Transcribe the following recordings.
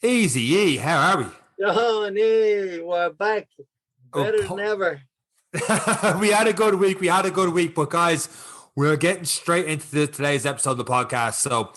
Easy E, how are we? Oh, nee, we're back. Better than ever. We had a good week. But guys, we're getting straight into today's episode of the podcast. So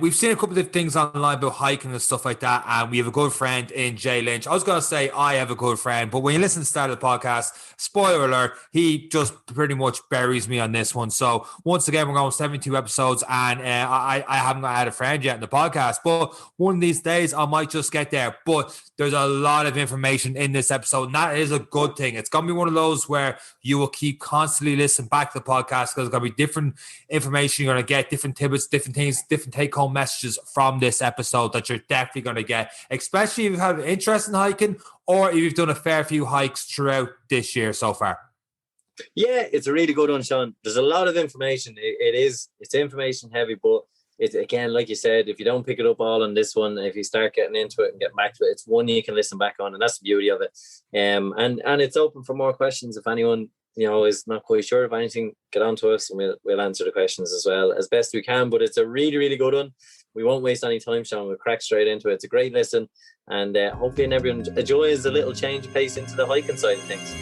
we've seen a couple of things online about hiking and stuff like that, and we have a good friend in Jay Lynch. I was going to say I have a good friend, but when you listen to the start of the podcast, spoiler alert, he just pretty much buries me on this one. So once again, we're going 72 episodes, and I haven't had a friend yet in the podcast, but one of these days I might just get there. But there's a lot of information in this episode, and that is a good thing. It's going to be one of those where you will keep constantly listening back to the podcast because there's going to be different information you're going to get, different tidbits, different things, different take-home messages from this episode that you're definitely going to get, especially if you've had an interest in hiking or if you've done a fair few hikes throughout this year so far. Yeah, it's a really good one, Sean. There's a lot of information. It's information heavy, but it's, again, like you said, if you don't pick it up all on this one, if you start getting into it and getting back to it, it's one you can listen back on, and that's the beauty of it. And it's open for more questions. If anyone is not quite sure of anything, get on to us and we'll answer the questions as well as best we can. But it's a really, really good one. We won't waste any time, Sean. We'll crack straight into it. It's a great listen, and hopefully everyone enjoys a little change of pace into the hiking side of things.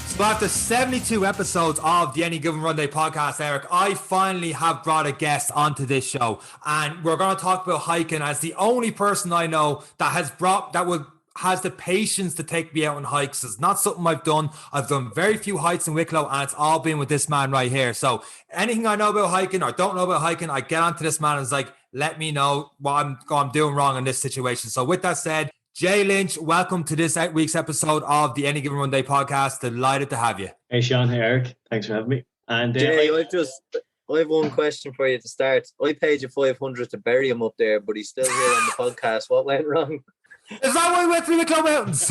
So after 72 episodes of the Any Given Run Day podcast, Eric, I finally have brought a guest onto this show, and we're going to talk about hiking as the only person I know that has the patience to take me out on hikes. It's not something I've done. I've done very few hikes in Wicklow, and it's all been with this man right here. So anything I know about hiking or don't know about hiking, I get onto this man and it's like, let me know what I'm doing wrong in this situation. So with that said, Jay Lynch, welcome to this week's episode of the Any Given Run Day podcast. Delighted to have you. Hey, Sean. Hey, Eric. Thanks for having me. And Jay, I have one question for you to start. I paid you $500 to bury him up there, but he's still here on the podcast. What went wrong? Is that why we went through the Wicklow Mountains?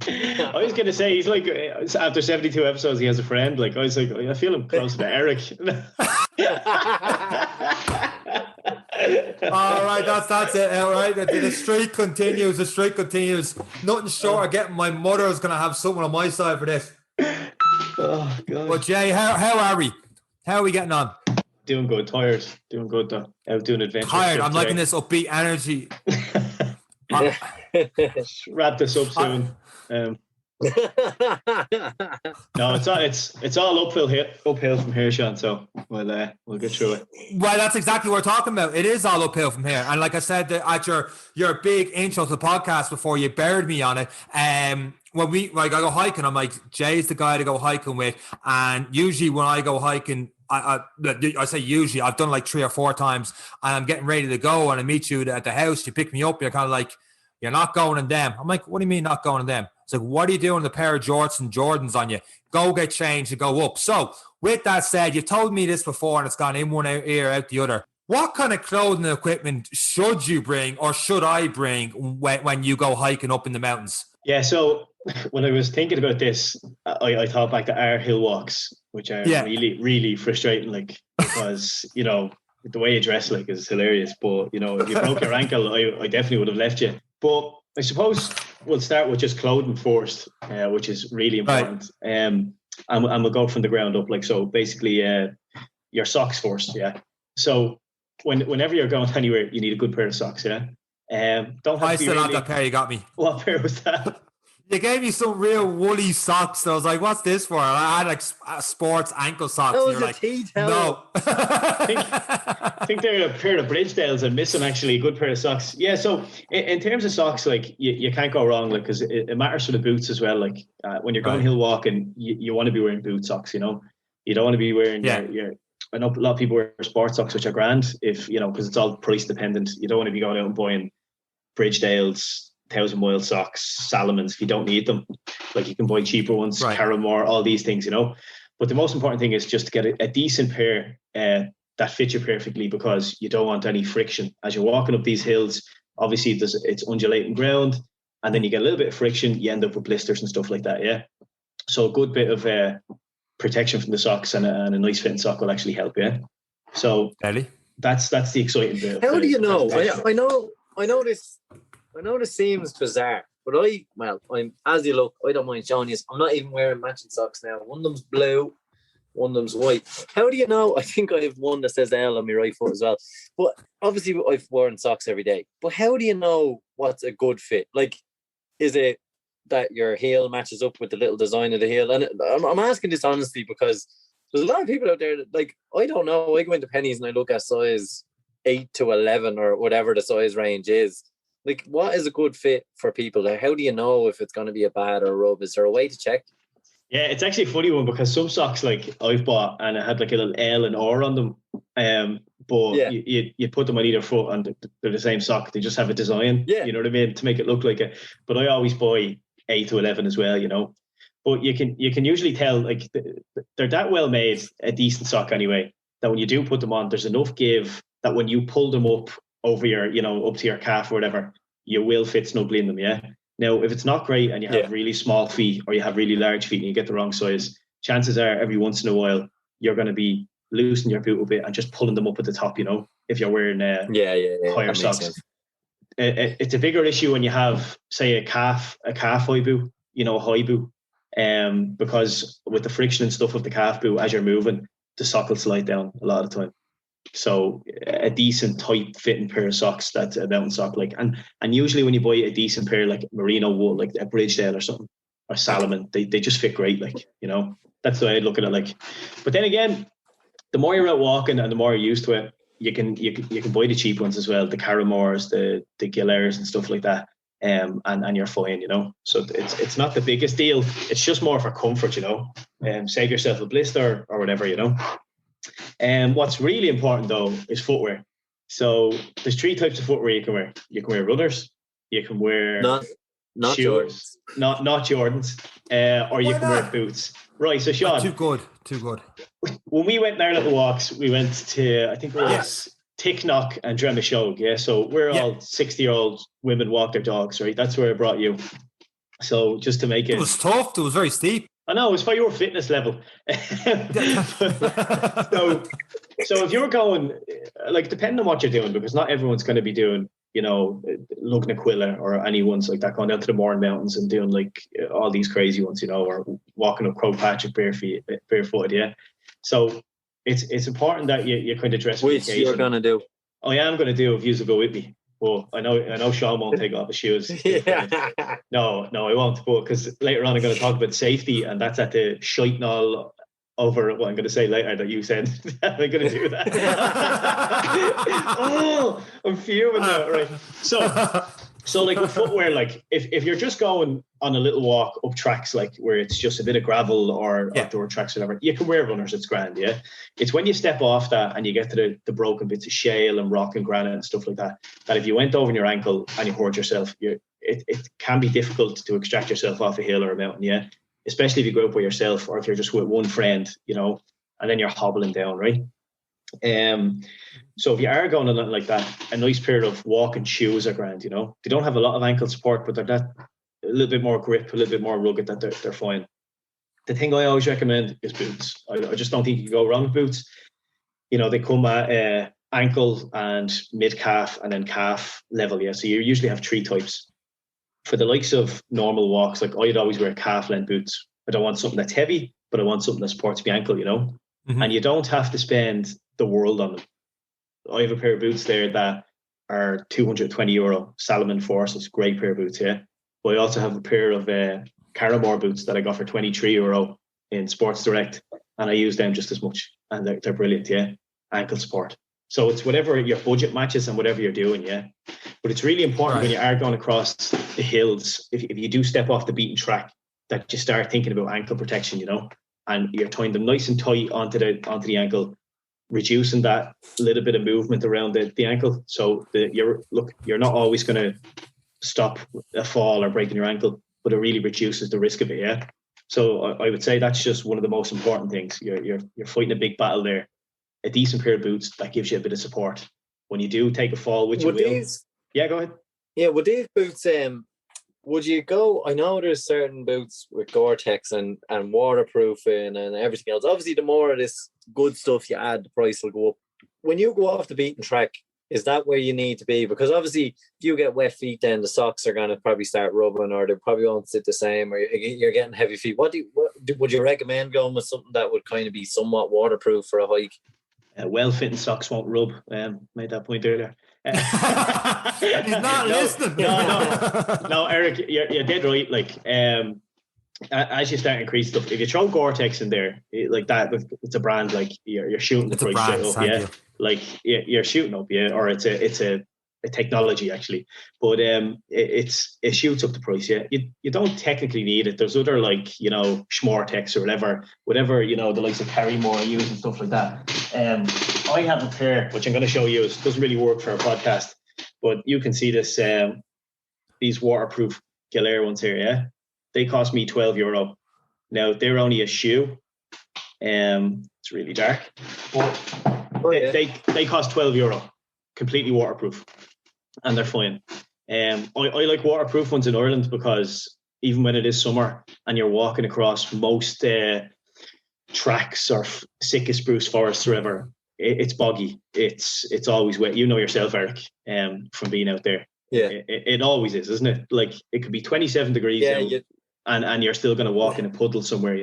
I was going to say, he's like, after 72 episodes, he has a friend. Like, I was like, I feel him closer to Eric. All right, that's it. All right, the streak continues. Nothing short of getting my mother's going to have someone on my side for this. Oh, God. But Jay, how are we? How are we getting on? Doing good. Tired. Doing good, though. Out doing adventure. Tired. I'm liking this upbeat energy. Wrap this up soon. No, it's all uphill from here, Sean. So we'll get through it. Well, that's exactly what we're talking about. It is all uphill from here, and like I said at your big intro to the podcast before you buried me on it. When I go hiking, I'm like, Jay's the guy to go hiking with, and usually when I go hiking, I say usually, I've done like 3 or 4 times, and I'm getting ready to go, and I meet you at the house. You pick me up. You're kind of like, you're not going in them. I'm like, what do you mean not going in them? It's like, what are you doing with a pair of jorts and Jordans on you? Go get changed and go up. So with that said, you told me this before and it's gone in one ear, out the other. What kind of clothing and equipment should you bring or should I bring when you go hiking up in the mountains? Yeah, so when I was thinking about this, I thought back to our hill walks, which are really, really frustrating, like, because, the way you dress like is hilarious. But, if you broke your ankle, I definitely would have left you. But I suppose we'll start with just clothing first, which is really important. Right. And we'll go from the ground up. Like, so basically your socks first. Yeah. So whenever you're going anywhere, you need a good pair of socks. Yeah. Don't have I still have that pair you got me. What pair was that? You gave me some real woolly socks. I was like, what's this for? I had like sports ankle socks. That was a tea towel. No. I think they're a pair of Bridgedales. I'm missing actually a good pair of socks. Yeah, so in terms of socks, like you can't go wrong, like, because it matters for the boots as well. Like when you're going hill walking, you want to be wearing boot socks, You don't want to be wearing your I know a lot of people wear sports socks, which are grand if, because it's all price dependent. You don't want to be going out and buying Bridgedales, 1,000 Mile socks, Salomons if you don't need them. Like, you can buy cheaper ones, right. Carramore, all these things, But the most important thing is just to get a decent pair that fits you perfectly, because you don't want any friction as you're walking up these hills. Obviously, it's undulating ground, and then you get a little bit of friction. You end up with blisters and stuff like that. Yeah. So a good bit of protection from the socks and a nice fitting sock will actually help. Yeah. So that's the exciting bit. How do you know? I know this. I know this seems bizarre, but I'm as you look. I don't mind showing you. I'm not even wearing matching socks now. One of them's blue, one of them's white. How do you know? I think I have one that says L on my right foot as well. But obviously I've worn socks every day. But how do you know what's a good fit? Like, is it that your heel matches up with the little design of the heel? And I'm asking this honestly because there's a lot of people out there that, like, I don't know. I go into Pennies and I look at size 8 to 11 or whatever the size range is. Like, what is a good fit for people? How do you know if it's going to be a bad or a rub? Is there a way to check? Yeah, it's actually a funny one because some socks like I've bought and it had like a little L and R on them. But you put them on either foot and they're the same sock. They just have a design. Yeah. You know what I mean? To make it look like it. But I always buy 8 to 11 as well, you know. But you can usually tell, like, they're that well made, a decent sock anyway, that when you do put them on, there's enough give that when you pull them up over your, you know, up to your calf or whatever, you will fit snugly in them, yeah? Now, if it's not great and you have really small feet or you have really large feet and you get the wrong size, chances are every once in a while, you're going to be loosening your boot a bit and just pulling them up at the top, you know, if you're wearing higher socks. It's a bigger issue when you have, say, a calf high boot, you know, a high boot, because with the friction and stuff of the calf boot as you're moving, the sock will slide down a lot of the time. So a decent tight fitting pair of socks, that's a mountain sock, like, and usually when you buy a decent pair like merino wool, like a Bridgedale or something, or Salomon, they just fit great, like, you know. That's the way I look at it, like. But then again, the more you're out walking and the more you're used to it, you can buy the cheap ones as well, the Caramores, the Gillairs and stuff like that, and you're fine, you know. So it's not the biggest deal. It's just more for comfort, you know. Save yourself a blister or whatever, you know. And what's really important though is footwear. So there's 3 types of footwear you can wear. You can wear runners, you can wear not shoes, Jordans. not Jordans, or you can wear boots. Right, so Sean, too good. When we went on our little walks, we went to, I think it was Ticknock and Dremishog, yeah. So we're all 60-year-old women walk their dogs, right? That's where I brought you. So just to make it was tough. It was very steep. I know, it's for your fitness level. So if you're going, like, depending on what you're doing, because not everyone's going to be doing, you know, Lugnaquilla or any ones like that, going down to the Mourne Mountains and doing like all these crazy ones, you know, or walking up Croagh Patrick barefooted, yeah. So it's important that you kind of dress. Which you're going to do. I am going to do if you go with me. Well, I know Sean won't take off his shoes. No, I won't. But because later on I'm going to talk about safety, and that's at the shite all over what I'm going to say later that you said. I'm going to do that. Oh, I'm fuming now. Right. So like with footwear, like if you're just going on a little walk up tracks, like where it's just a bit of gravel or outdoor tracks, or whatever, you can wear runners. It's grand, yeah. It's when you step off that and you get to the broken bits of shale and rock and granite and stuff like that, that if you went over your ankle and you hurt yourself, it can be difficult to extract yourself off a hill or a mountain, yeah. Especially if you go up by yourself or if you're just with one friend, you know, and then you're hobbling down, right? So if you are going on something like that, a nice pair of walking shoes are grand, you know. They don't have a lot of ankle support, but they're that a little bit more grip, a little bit more rugged, that they're fine. The thing I always recommend is boots. I just don't think you can go wrong with boots. You know, they come at ankle and mid-calf and then calf level, yeah. So you usually have 3 types. For the likes of normal walks, like I'd always wear calf-length boots. I don't want something that's heavy, but I want something that supports my ankle, you know. Mm-hmm. And you don't have to spend the world on them. I have a pair of boots there that are €220. Salomon Forces, great pair of boots, yeah. But I also have a pair of Caramore boots that I got for €23 in Sports Direct, and I use them just as much, and they're brilliant, yeah. Ankle support. So it's whatever your budget matches and whatever you're doing, yeah. But it's really important when you are going across the hills, if you do step off the beaten track, that you start thinking about ankle protection, you know, and you're tying them nice and tight onto the ankle, reducing that little bit of movement around the ankle. So you're not always going to stop a fall or breaking your ankle, but it really reduces the risk of it, yeah. So I would say that's just one of the most important things. You're fighting a big battle there. A decent pair of boots that gives you a bit of support when you do take a fall, which you will. Yeah, go ahead. Yeah, with these boots, would you go? I know there's certain boots with Gore-Tex and waterproofing and everything else. Obviously, the more of this good stuff you add, the price will go up. When you go off the beaten track, Is that where you need to be? Because obviously, if you get wet feet, then the socks are going to probably start rubbing, or they probably won't sit the same, or you're getting heavy feet. Would you recommend going with something that would kind of be somewhat waterproof for a hike? Well-fitting socks won't rub. Made that point earlier. He's not listening. No, Eric, you're dead right. Like, as you start increasing stuff, if you throw Gore-Tex in there, like that, it's a brand. Like you're shooting the price straight up. Yeah, like you're shooting up. Yeah, or it's a technology actually, but it shoots up the price. Yeah, you don't technically need it. There's other, like, Schmortex or whatever the likes of Carrymore use and stuff like that. I have a pair which I'm going to show you. It doesn't really work for a podcast, but you can see this. These waterproof Gilair ones here. Yeah, they cost me €12. Now they're only a shoe. It's really dark, but they cost €12, completely waterproof, and they're fine. I like waterproof ones in Ireland because even when it is summer and you're walking across most tracks or sick spruce forests or whatever, it's boggy. It's always wet. You know yourself, Eric, from being out there. Yeah, it always is, isn't it? Like it could be 27 degrees out, and you're still going to walk in a puddle somewhere,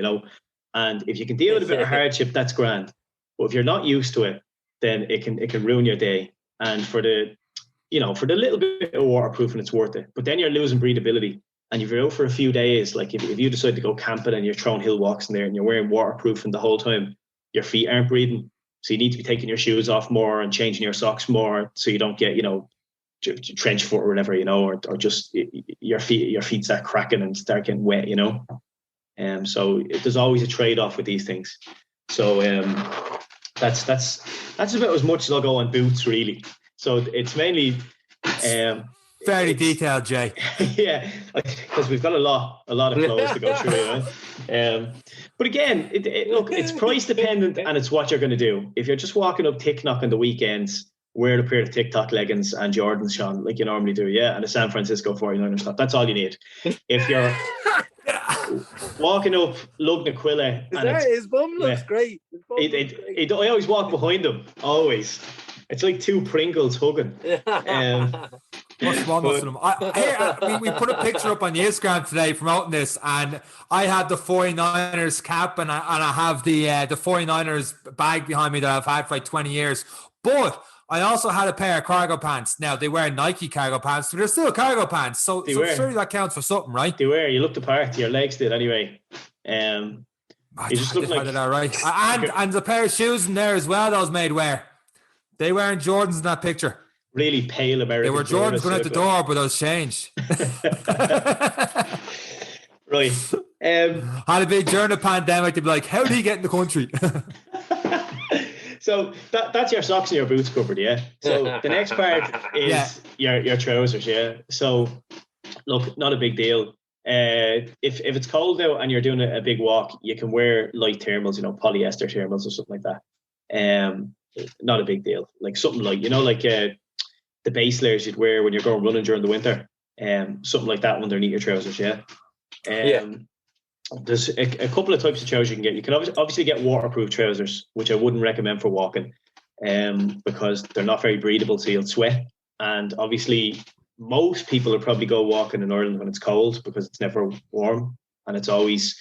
And if you can deal with a bit of hardship, that's grand. But if you're not used to it, then it can ruin your day. And for the little bit of waterproofing, it's worth it. But then you're losing breathability. And if you're out for a few days, like if you decide to go camping and you're throwing hill walks in there and you're wearing waterproofing the whole time, your feet aren't breathing. So you need to be taking your shoes off more and changing your socks more so you don't get, trench foot or whatever, or just your feet start cracking and start getting wet, So there's always a trade-off with these things. So that's about as much as I'll go on boots, really. So it's mainly fairly detailed, Jay. Yeah, because we've got a lot of clothes to go through. But again, look, it's price dependent and it's what you're going to do. If you're just walking up Ticknock on the weekends, wear a pair of TikTok leggings and Jordans, Sean, like you normally do, and a San Francisco 49ers top. That's all you need. If you're walking up Lugnaquilla, his bum looks great. I always walk behind him. Always. It's like two Pringles hugging. What's wrong with them? We put a picture up on the Instagram today promoting this, and I had the 49ers cap and I have the 49ers bag behind me that I've had for like 20 years. But I also had a pair of cargo pants. Now, they wear Nike cargo pants, but they're still cargo pants. So surely that counts for something, right? They were. You looked the part. Your legs did anyway. You just looked like... that right. And the pair of shoes in there as well, those made wear. They wearing Jordans in that picture. Really pale American. They were Jordans going out the door, but those changed. Right. Had it been during the pandemic, they'd be like, how did he get in the country? So that's your socks and your boots covered, yeah? So the next part is your trousers, yeah? So, look, not a big deal. If it's cold out and you're doing a big walk, you can wear light thermals, polyester thermals or something like that. Not a big deal. Like something like, the base layers you'd wear when you're going running during the winter. Something like that underneath your trousers, yeah? There's a couple of types of trousers you can get. You can obviously get waterproof trousers, which I wouldn't recommend for walking, because they're not very breathable, so you'll sweat. And obviously, most people will probably go walking in Ireland when it's cold because it's never warm, and there's always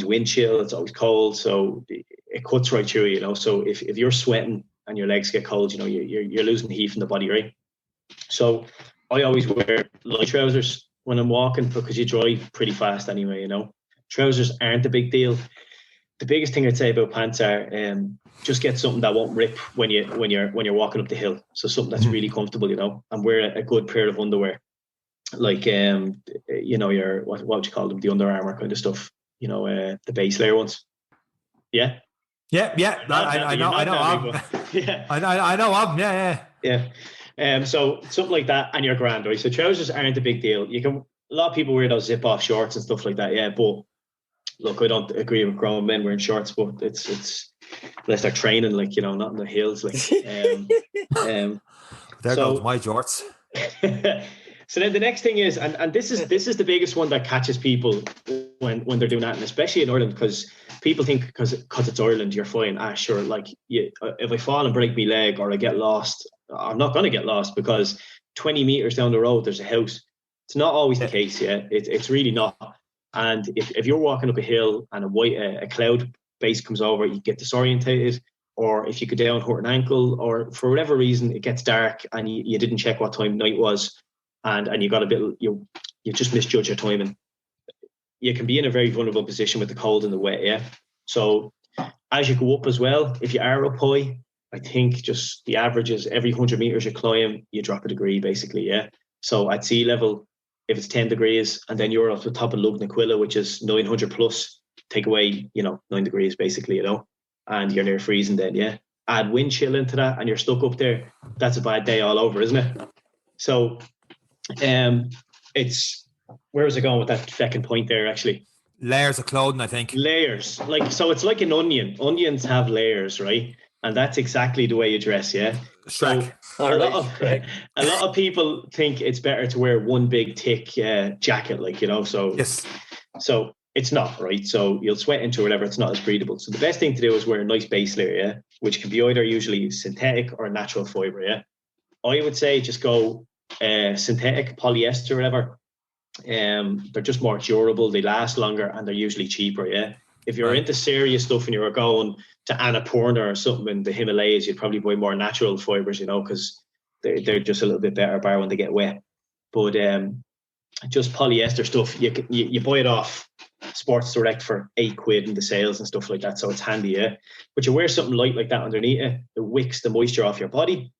wind chill. It's always cold, so it cuts right through you. So if you're sweating and your legs get cold, you're losing heat from the body, right? So I always wear light trousers when I'm walking because you dry pretty fast anyway, Trousers aren't a big deal. The biggest thing I'd say about pants are just get something that won't rip when you're walking up the hill. So something that's really comfortable, and wear a good pair of underwear. Like your what would you call them? The Under Armour kind of stuff, the base layer ones. Yeah. Yeah. I know of them. Yeah. I know of them. Yeah. So something like that, and you're grand, right? So trousers aren't a big deal. A lot of people wear those zip-off shorts and stuff like that, yeah. But look, I don't agree with grown men wearing shorts, but it's unless they're training, like not in the hills, like. There goes my jorts. So then the next thing is, and this is the biggest one that catches people when they're doing that, and especially in Ireland, because people think because it's Ireland you're fine. Sure, like if I fall and break my leg or I get lost, I'm not going to get lost because 20 meters down the road, there's a house. It's not always the case, yeah. It's really not. And if you're walking up a hill and a cloud base comes over, you get disorientated, or if you go down, hurt an ankle, or for whatever reason, it gets dark and you didn't check what time night was, and you got a bit, you just misjudge your timing. You can be in a very vulnerable position with the cold and the wet, yeah. So as you go up as well, if you are up high, I think just the average is every 100 meters you climb, you drop a degree, basically, yeah. So at sea level, if it's 10 degrees and then you're up the top of Lugnaquilla, which is 900 plus, take away, 9 degrees basically, and you're near freezing then, yeah. Add wind chill into that and you're stuck up there. That's a bad day all over, isn't it? So it's, where was I going with that second point there, actually? Layers of clothing, I think. Layers. So it's like an onion. Onions have layers, right? And that's exactly the way you dress, yeah? Shrek. So a lot of people think it's better to wear one big thick jacket, so yes. So it's not, right? So you'll sweat into whatever, it's not as breathable. So the best thing to do is wear a nice base layer, yeah? Which can be either usually synthetic or natural fiber, yeah? I would say just go synthetic, polyester, whatever. They're just more durable, they last longer, and they're usually cheaper, yeah? If you're into serious stuff and you're going to Annapurna or something in the Himalayas, you'd probably buy more natural fibers, because they're just a little bit better bar when they get wet. But just polyester stuff, you buy it off Sports Direct for £8 in the sales and stuff like that, so it's handy, yeah. But you wear something light like that underneath it wicks the moisture off your body.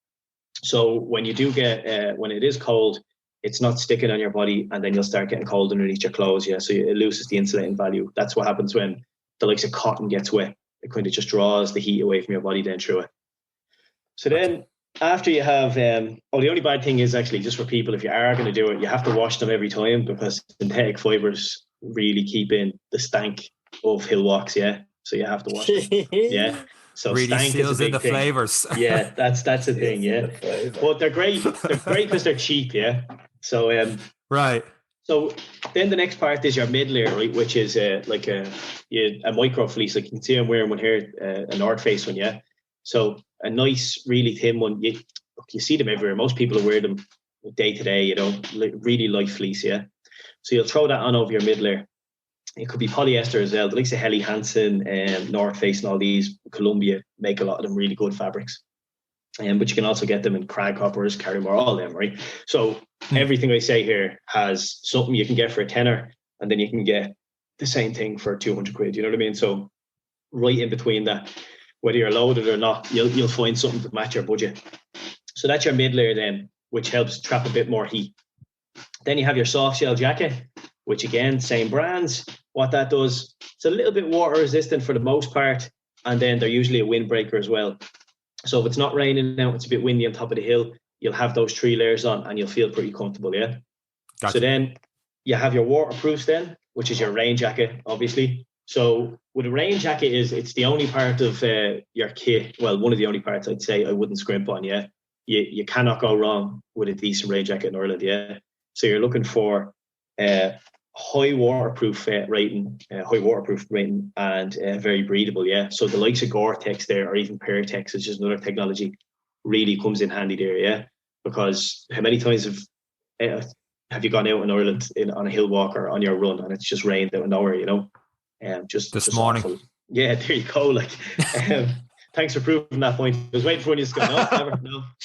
So when you do get when it is cold, it's not sticking on your body, and then you'll start getting cold underneath your clothes, yeah. So it loses the insulating value. That's what happens when the likes of cotton gets wet. It kind of just draws the heat away from your body then through it. So then after you have, the only bad thing is actually just for people, if you are going to do it, you have to wash them every time because synthetic fibers really keep in the stank of hill walks, yeah. So you have to wash them, yeah. So really stank seals is a big in the thing. Flavors. Yeah, that's the thing, yeah. But they're great. They're great because they're cheap, yeah. So right. So then the next part is your mid layer, right, which is like a micro fleece. Like you can see I'm wearing one here, a North Face one, yeah. So a nice, really thin one. You see them everywhere. Most people wear them day to day, really light fleece, yeah. So you'll throw that on over your mid layer. It could be polyester as well. The likes of Helly Hansen and North Face and all these, Columbia, make a lot of them really good fabrics. But you can also get them in Craghoppers, Carrymore, all of them, right? So everything I say here has something you can get for a tenner, and then you can get the same thing for £200. You know what I mean? So right in between that, whether you're loaded or not, you'll find something to match your budget. So that's your mid layer then, which helps trap a bit more heat. Then you have your soft shell jacket, which again, same brands. What that does, it's a little bit water resistant for the most part, and then they're usually a windbreaker as well. So if it's not raining now, it's a bit windy on top of the hill, you'll have those 3 layers on and you'll feel pretty comfortable, yeah? Gotcha. So then you have your waterproofs then, which is your rain jacket, obviously. So with a rain jacket it's the only part of your kit, well, one of the only parts I'd say I wouldn't scrimp on, yeah? You cannot go wrong with a decent rain jacket in Ireland, yeah? So you're looking for high waterproof rating, and very breathable, yeah. So the likes of Gore-Tex there, or even Paratex, which is another technology, really comes in handy there, yeah. Because how many times have you gone out in Ireland on a hill walk or on your run and it's just rained out of nowhere, just this morning. Awful. Yeah, there you go. Like, thanks for proving that point. I was waiting for when you to go.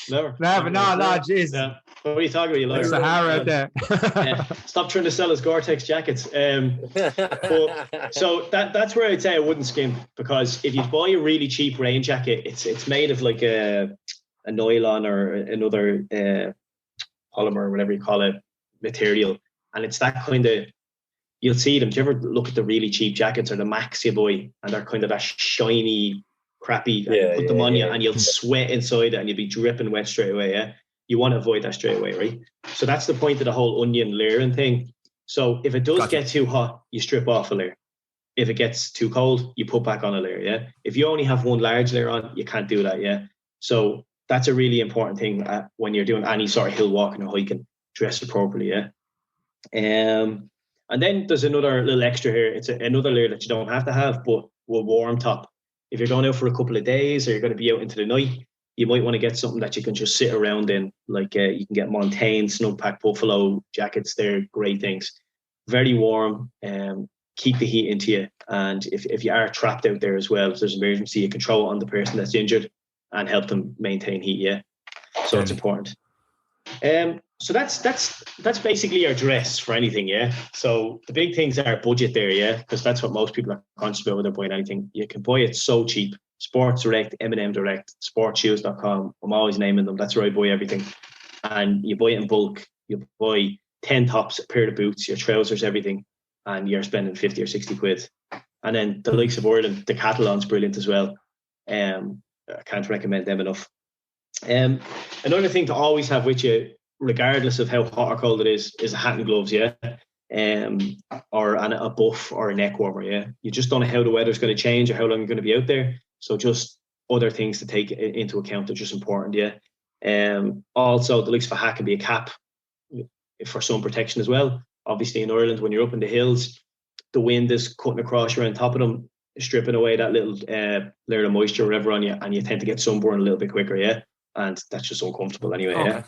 No, never. No, Jesus. No. What are you talking about? You like Sahara out there. Stop trying to sell us Gore-Tex jackets. So that's where I'd say I wouldn't skimp, because if you buy a really cheap rain jacket, it's made of like a nylon or another polymer or whatever you call it material, and it's that kind of, you'll see them. Do you ever look at the really cheap jackets or the Max you buy, and they're kind of that shiny, crappy? And you put them on you, and you'll sweat inside it, and you'll be dripping wet straight away. Yeah, you want to avoid that straight away, right? So that's the point of the whole onion layering thing. So if it does get too hot, you strip off a layer. If it gets too cold, you put back on a layer. Yeah. If you only have one large layer on, you can't do that. Yeah. So that's a really important thing when you're doing any sort of hill walking or hiking. Dress appropriately. Yeah. And then there's another little extra here. It's another layer that you don't have to have, but a warm top. If you're going out for a couple of days or you're going to be out into the night, you might want to get something that you can just sit around in. Like you can get Montane, Snugpack Buffalo jackets. They're great things. Very warm. Keep the heat into you. And if you are trapped out there as well, if there's an emergency, you can throw it on the person that's injured and help them maintain heat. Yeah. So it's important. So that's basically our dress for anything, yeah. So the big things are budget there, yeah, because that's what most people are conscious about when they're buying anything. You can buy it so cheap. Sports Direct, M&M Direct, sportshoes.com. I'm always naming them. That's where I buy everything. And you buy it in bulk. You buy 10 tops, a pair of boots, your trousers, everything, and you're spending 50 or 60 quid. And then the likes of Ireland, the Catalan's brilliant as well. I can't recommend them enough. Another thing to always have with you, regardless of how hot or cold it is a hat and gloves, yeah, or a buff or a neck warmer, yeah. You just don't know how the weather's going to change or how long you're going to be out there, so just other things to take into account are just important, yeah. Also, the likes of a hat can be a cap for sun protection as well. Obviously, in Ireland, when you're up in the hills, the wind is cutting across you on top of them, stripping away that little layer of moisture or whatever on you, and you tend to get sunburned a little bit quicker, yeah. And that's just uncomfortable anyway, okay. Yeah.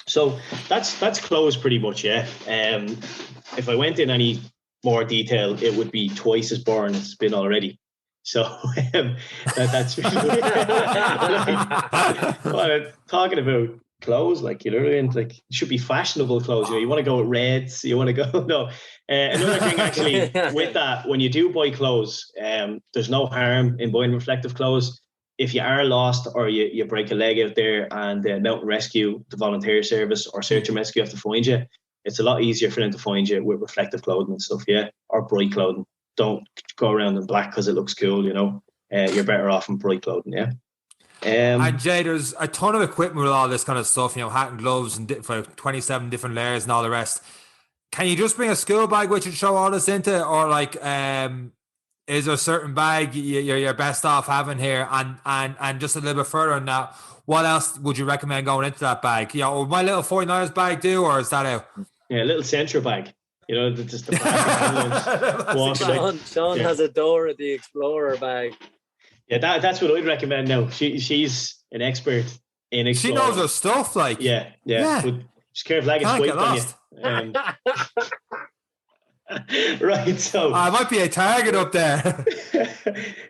So that's clothes pretty much, yeah. If I went in any more detail, it would be twice as boring as it's been already. So that's really talking about clothes, like, you know what I mean? Like, it should be fashionable clothes. You know, you want to go with reds, you want to go. No, another thing actually with that, when you do buy clothes, there's no harm in buying reflective clothes. If you are lost or you break a leg out there and Mountain Rescue, the volunteer service, or Search and Rescue have to find you, it's a lot easier for them to find you with reflective clothing and stuff, yeah, or bright clothing. Don't go around in black because it looks cool, you know. You're better off in bright clothing, yeah. And Jay, there's a ton of equipment with all this kind of stuff, you know, hat and gloves and for 27 different layers and all the rest. Can you just bring a school bag which would throw all this into, or like is there a certain bag you're best off having here? And just a little bit further on that, what else would you recommend going into that bag? You know, would my little 49ers bag do, or is that out? Yeah, a little Central bag. You know, just the Sean has a Dora the Explorer bag. Yeah, that's what I'd recommend now. She's an expert in Explorer. She knows her stuff, like. Yeah. But just careful, like it's wiped on you. Right, so I might be a target up there.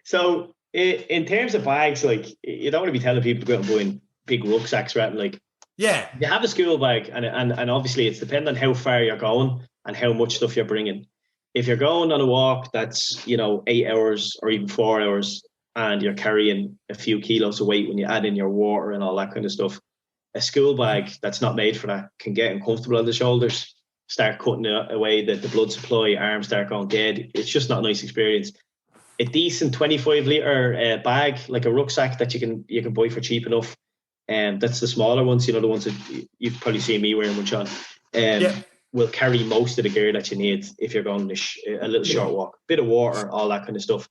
So in terms of bags, like, you don't want to be telling people to go out and buying big rucksacks, right? Like, yeah, you have a school bag, and obviously it's dependent on how far you're going and how much stuff you're bringing. If you're going on a walk that's, you know, 8 hours or even 4 hours, and you're carrying a few kilos of weight when you add in your water and all that kind of stuff, a school bag that's not made for that can get uncomfortable on the shoulders, start cutting away the blood supply, arms start going dead. It's just not a nice experience. A decent 25-litre bag, like a rucksack that you can buy for cheap enough, and that's the smaller ones, you know, the ones that you've probably seen me wearing one, Sean, will carry most of the gear that you need if you're going a little short walk, bit of water, all that kind of stuff.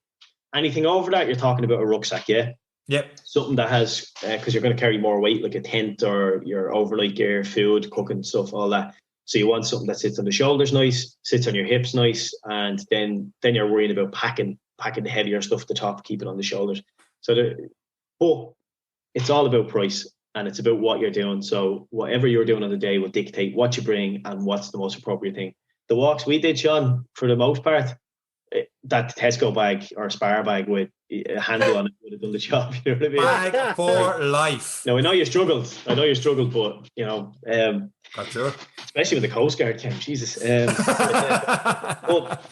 Anything over that, you're talking about a rucksack, yeah? Yep. Something that has, because you're going to carry more weight, like a tent or your overnight gear, food, cooking stuff, all that. So you want something that sits on the shoulders nice, sits on your hips nice, and then you're worrying about packing the heavier stuff at the top, keep it on the shoulders. But it's all about price, and it's about what you're doing. So whatever you're doing on the day will dictate what you bring and what's the most appropriate thing. The walks we did, Sean, for the most part, that Tesco bag or Spar bag with a handle on it would have done the job. You know what I mean? Bag for life. No, I know you struggled, but you know, especially with the Coast Guard camp, Jesus. But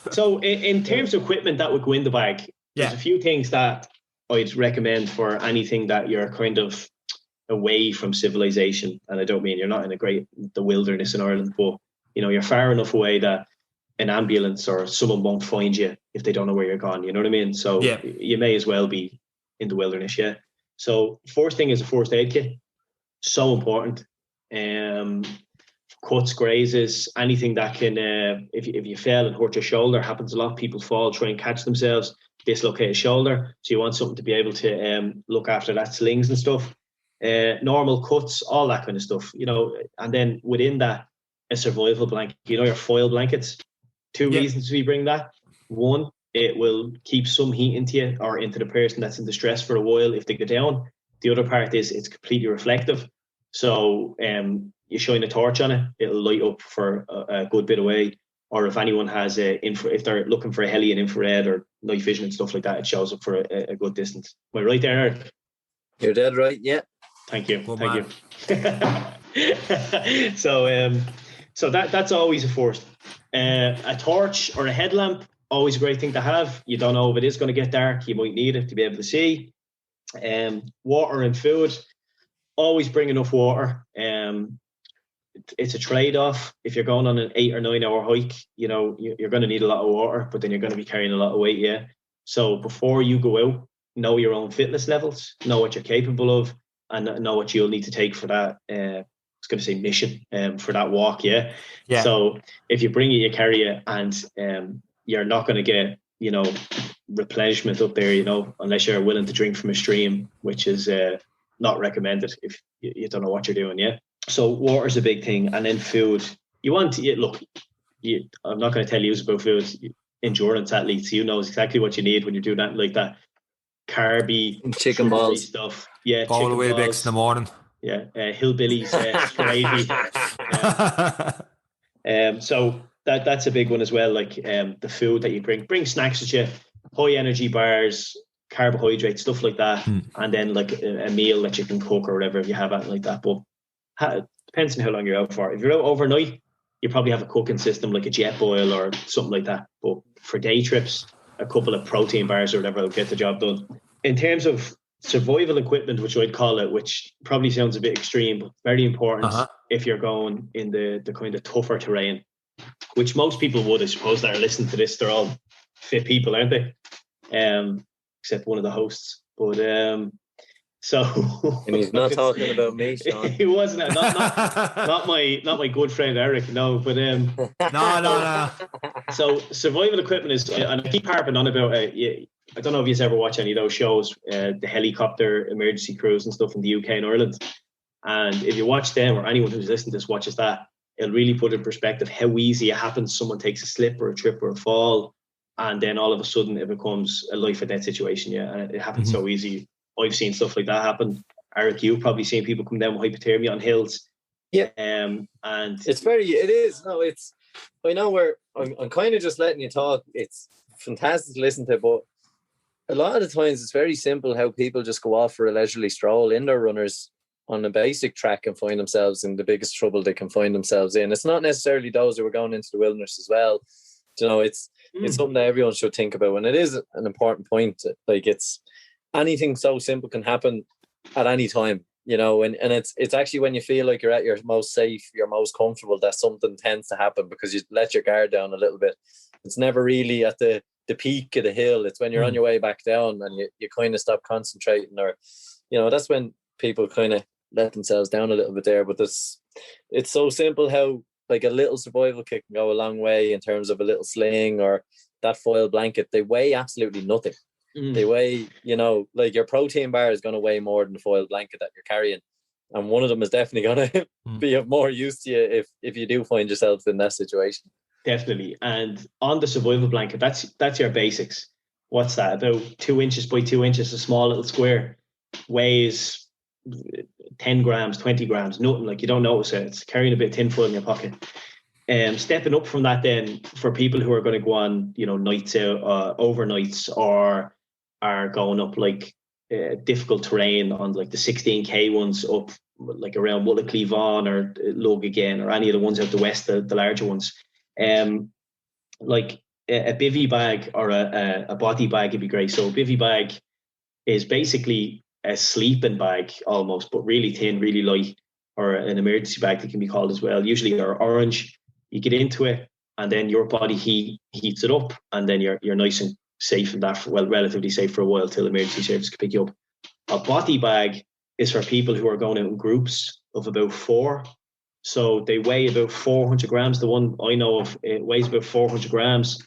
so in terms of equipment that would go in the bag, there's a few things that I'd recommend for anything that you're kind of away from civilization. And I don't mean you're not in the wilderness in Ireland, but you know, you're far enough away that an ambulance or someone won't find you if they don't know where you're gone. You know what I mean? So you may as well be in the wilderness. Yeah. So first thing is a first aid kit. So important. Cuts, grazes, anything that can, if you fell and hurt your shoulder, happens a lot. People fall, try and catch themselves, dislocate a shoulder. So you want something to be able to look after that, slings and stuff. Normal cuts, all that kind of stuff, you know. And then within that, a survival blanket, you know, your foil blankets. Two reasons we bring that. One, it will keep some heat into you or into the person that's in distress for a while if they go down. The other part is it's completely reflective. So you shine a torch on it, it'll light up for a good bit away. Or if anyone has if they're looking for a heli and infrared or night vision and stuff like that, it shows up for a good distance. Am I right there, Eric? You're dead right. Yeah. Thank you. Good Thank you. So that's always a first. A torch or a headlamp, always a great thing to have. You don't know if it is going to get dark. You might need it to be able to see. Water and food. Always bring enough water. It's a trade-off. If you're going on an 8 or 9 hour hike, you're going to need a lot of water, but then you're going to be carrying a lot of weight. Yeah. So before you go out, know your own fitness levels, know what you're capable of, and know what you'll need to take for that. I was going to say mission for that walk. Yeah. So if you bring it, you carry it, and you're not going to get replenishment up there. Unless you're willing to drink from a stream, which is not recommended if you don't know what you're doing. Yeah. So water's a big thing, and then food. I'm not going to tell you about food. Endurance athletes, exactly what you need when you're doing that, like that carby chicken balls stuff. Yeah, bowl of Weetabix in the morning. Yeah, hillbillies, gravy. So that's a big one as well. Like the food that you bring snacks with you, high energy bars, carbohydrates, stuff like that, and then like a meal that you can cook or whatever if you have anything like that. But depends on how long you're out for. If you're out overnight, you probably have a cooking system like a jet boil or something like that. But for day trips, a couple of protein bars or whatever will get the job done. In terms of survival equipment, which I'd call it, which probably sounds a bit extreme, but very important if you're going in the kind of tougher terrain, which most people would, I suppose, that are listening to this. They're all fit people, aren't they? Except one of the hosts. But so, and he's not talking about me, Sean. He wasn't. Not my good friend Eric. No, but no. So survival equipment is, and I keep harping on about it. I don't know if you've ever watched any of those shows, the helicopter emergency crews and stuff in the UK and Ireland. And if you watch them, or anyone who's listening to this watches that, it'll really put in perspective how easy it happens. Someone takes a slip or a trip or a fall, and then all of a sudden it becomes a life or death situation. Yeah, and it happens so easy. I've seen stuff like that happen. Eric, you've probably seen people come down with hypothermia on hills. Yeah. And it is. No, it's, I know I'm kind of just letting you talk. It's fantastic to listen to, but a lot of the times it's very simple how people just go off for a leisurely stroll. Indoor runners on a basic track and find themselves in the biggest trouble they can find themselves in. It's not necessarily those who are going into the wilderness as well. It's something that everyone should think about. And it is an important point. Like, it's, anything so simple can happen at any time, and it's actually when you feel like you're at your most safe, your most comfortable, that something tends to happen because you let your guard down a little bit. It's never really at the peak of the hill. It's when you're on your way back down and you kind of stop concentrating, or that's when people kind of let themselves down a little bit there. But it's so simple how like a little survival kit can go a long way in terms of a little sling or that foil blanket. They weigh absolutely nothing. They weigh, like your protein bar is going to weigh more than the foil blanket that you're carrying. And one of them is definitely going to be of more use to you if you do find yourself in that situation. Definitely. And on the survival blanket, that's your basics. What's that? About 2 inches by 2 inches, a small little square, weighs 10 grams, 20 grams, nothing. Like, you don't notice it. It's carrying a bit of tinfoil in your pocket. Stepping up from that, then, for people who are going to go on, nights out, overnights, or are going up like difficult terrain on like the 16k ones up like around Mullagleavon or Lug again, or any of the ones out the west, the larger ones. Like a bivy bag or a body bag would be great. So a bivy bag is basically a sleeping bag almost, but really thin, really light, or an emergency bag that can be called as well. Usually they're orange. You get into it, and then your body heats it up, and then you're nice and safe in that, relatively safe for a while till emergency service can pick you up. A body bag is for people who are going out in groups of about 4. So they weigh about 400 grams. The one I know of, it weighs about 400 grams.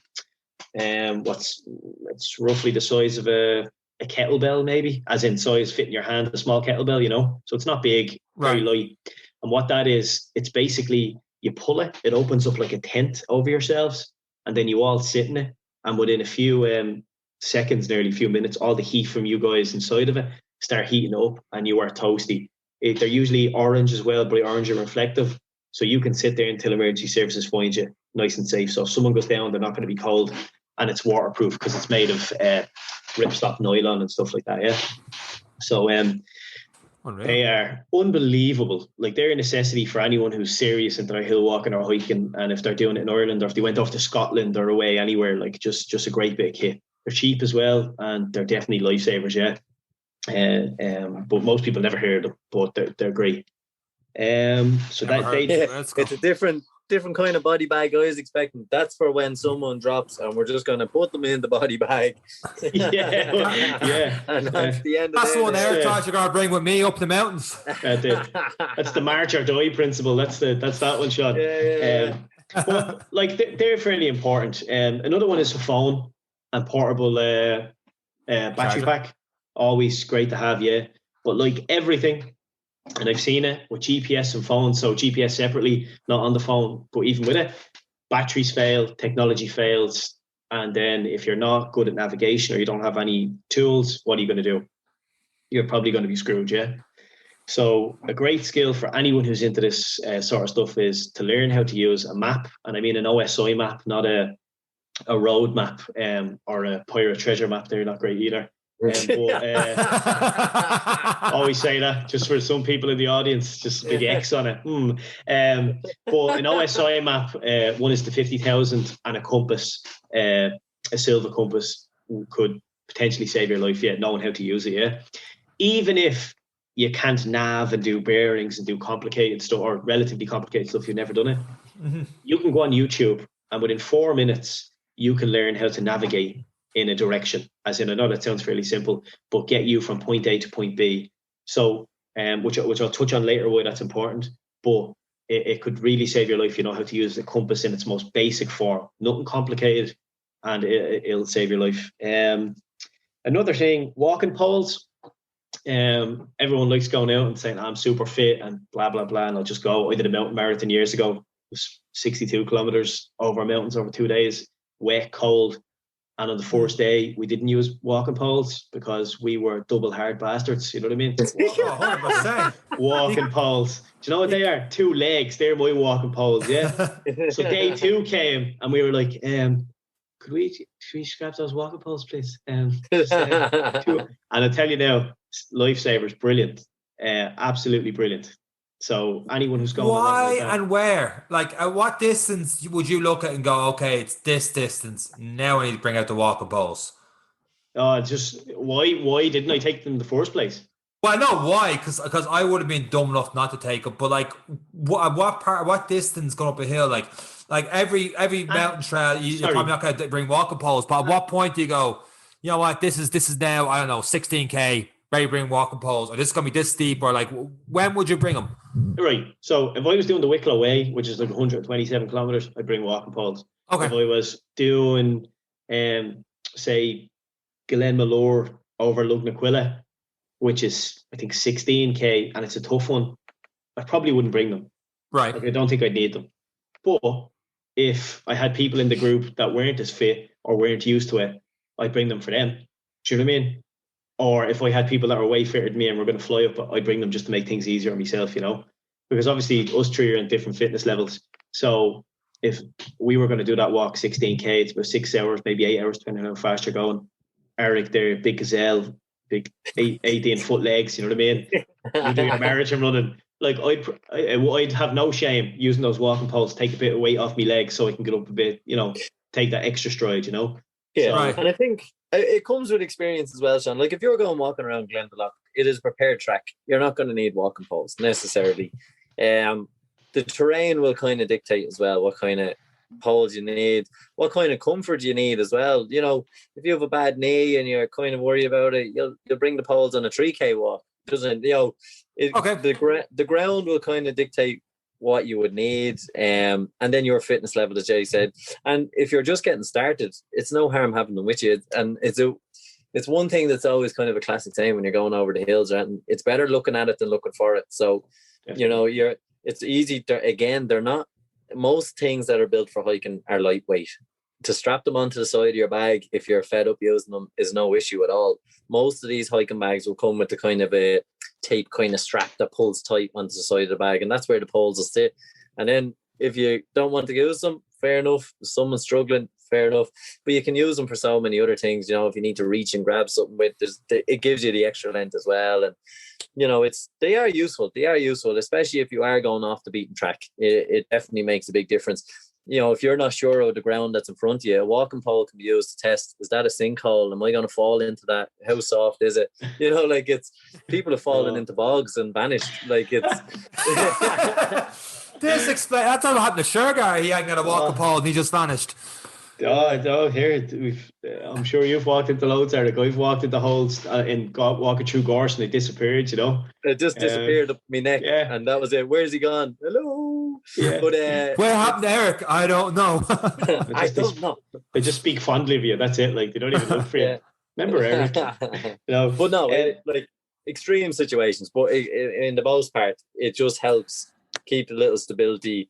It's roughly the size of a kettlebell, maybe, as in size fit in your hand, a small kettlebell, So it's not big, very light. And what that is, it's basically, you pull it, it opens up like a tent over yourselves, and then you all sit in it. And within a few seconds, nearly a few minutes, all the heat from you guys inside of it start heating up and you are toasty. They're usually orange as well, bright orange and reflective. So you can sit there until emergency services find you nice and safe. So if someone goes down, they're not going to be cold, and it's waterproof because it's made of ripstop nylon and stuff like that. Yeah. So they are unbelievable. Like, they're a necessity for anyone who's serious into their hill walking or hiking. And if they're doing it in Ireland, or if they went off to Scotland or away anywhere, like just a great bit of kit. They're cheap as well, and they're definitely lifesavers. Yeah. But most people never hear of them, but they're great. So it's a different kind of body bag I was expecting. That's for when someone drops and we're just going to put them in the body bag. Yeah. And that's the end of That's the one there, thought you're going to bring with me up the mountains. That's the march or die principle. That's that one, Sean. Yeah. But like, they're fairly important. Another one is a phone and portable battery pack. Always great to have, yeah. But like everything, and I've seen it with GPS and phones, so GPS separately, not on the phone, but even with it, batteries fail, technology fails, and then if you're not good at navigation or you don't have any tools, what are you going to do? You're probably going to be screwed, yeah? So a great skill for anyone who's into this sort of stuff is to learn how to use a map, and I mean an OSI map, not a road map or a pirate treasure map. They're not great either. Always say that just for some people in the audience, just a big X on it. But an OSI map, one is to 50,000, and a compass, a silver compass, could potentially save your life. Yeah, knowing how to use it. Yeah, even if you can't nav and do bearings and do complicated stuff or relatively complicated stuff, you've never done it. Mm-hmm. You can go on YouTube, and within 4 minutes, you can learn how to navigate in a direction. As in, I know that sounds fairly simple, but get you from point A to point B. So, which I'll touch on later why that's important, but it could really save your life. You know how to use the compass in its most basic form, nothing complicated, and it'll save your life. Another thing, walking poles. Everyone likes going out and saying, I'm super fit and blah, blah, blah, and I'll just go. I did a mountain marathon years ago. It was 62 kilometers over mountains over 2 days, wet, cold. And on the first day, we didn't use walking poles because we were double hard bastards. You know what I mean? 100%. Walking poles. Do you know what they are? 2 legs. They're my walking poles, yeah? So day 2 came, and we were like, should we scrap those walking poles, please? And I tell you now, lifesavers, brilliant. Absolutely brilliant. So anyone who's going, why and where? Like, at what distance would you look at and go, okay, it's this distance, now I need to bring out the walking poles? Just why didn't I take them in the first place? Well, I know why, because I would have been dumb enough not to take it. But like, what distance going up a hill? Like every mountain trail, you're probably not going to bring walking poles. But at what point do you go, you know what, this is now, I don't know, 16K, ready to bring walking poles, or this is going to be this steep, or like, when would you bring them? Right. So if I was doing the Wicklow Way, which is like 127 kilometers, I'd bring walking poles. Okay. If I was doing, say, Glenmalure over Lugnaquilla, which is, I think, 16K, and it's a tough one, I probably wouldn't bring them. Right. Like, I don't think I'd need them. But if I had people in the group that weren't as fit or weren't used to it, I'd bring them for them. Do you know what I mean? Or if I had people that were way fitter than me and we're going to fly up, I'd bring them just to make things easier on myself, you know? Because obviously us three are in different fitness levels. So if we were going to do that walk 16K, it's about 6 hours, maybe 8 hours, depending on how fast you're going. Eric, they're big gazelle, big 18-foot legs, you know what I mean? You do your marathon running. Like, I'd have no shame using those walking poles, take a bit of weight off my legs so I can get up a bit, you know, take that extra stride, you know? Yeah, so, right. And I think it comes with experience as well, Sean. Like, if you're going walking around Glendalough, it is a prepared track. You're not going to need walking poles necessarily. The terrain will kind of dictate as well what kind of poles you need, what kind of comfort you need as well. You know, if you have a bad knee and you're kind of worried about it, you'll bring the poles on a 3K walk. Doesn't, you know, the ground will kind of dictate what you would need, and then your fitness level, as Jay said. And if you're just getting started, it's no harm having them with you. And it's one thing that's always kind of a classic saying when you're going over the hills, right? And it's better looking at it than looking for it. So, you know, it's easy to, again, they're not, most things that are built for hiking are lightweight. to strap them onto the side of your bag if you're fed up using them is no issue at all. Most of these hiking bags will come with the kind of a tape kind of strap that pulls tight onto the side of the bag, and that's where the poles will sit. And then if you don't want to use them, fair enough. If someone's struggling, fair enough. But you can use them for so many other things. You know, if you need to reach and grab something with, it gives you the extra length as well. And you know, they are useful. They are useful, especially if you are going off the beaten track. It definitely makes a big difference. You know, if you're not sure of the ground that's in front of you, a walking pole can be used to test, is that a sinkhole? Am I going to fall into that? How soft is it? You know, like it's people have fallen into bogs and vanished. Like it's this explain that's all happened to Shergar. He ain't got a walking pole and he just vanished. Here I'm sure you've walked into loads, Eric. I've walked into holes walking through gorse and they disappeared. You know, it just disappeared up my neck, and that was it. Where's he gone? Hello. Yeah. But where happened to Eric? I don't know. I don't know. They just speak fondly of you. That's it. Like they don't even look for you. Remember Eric? But no, like extreme situations. But in the most part, it just helps keep a little stability.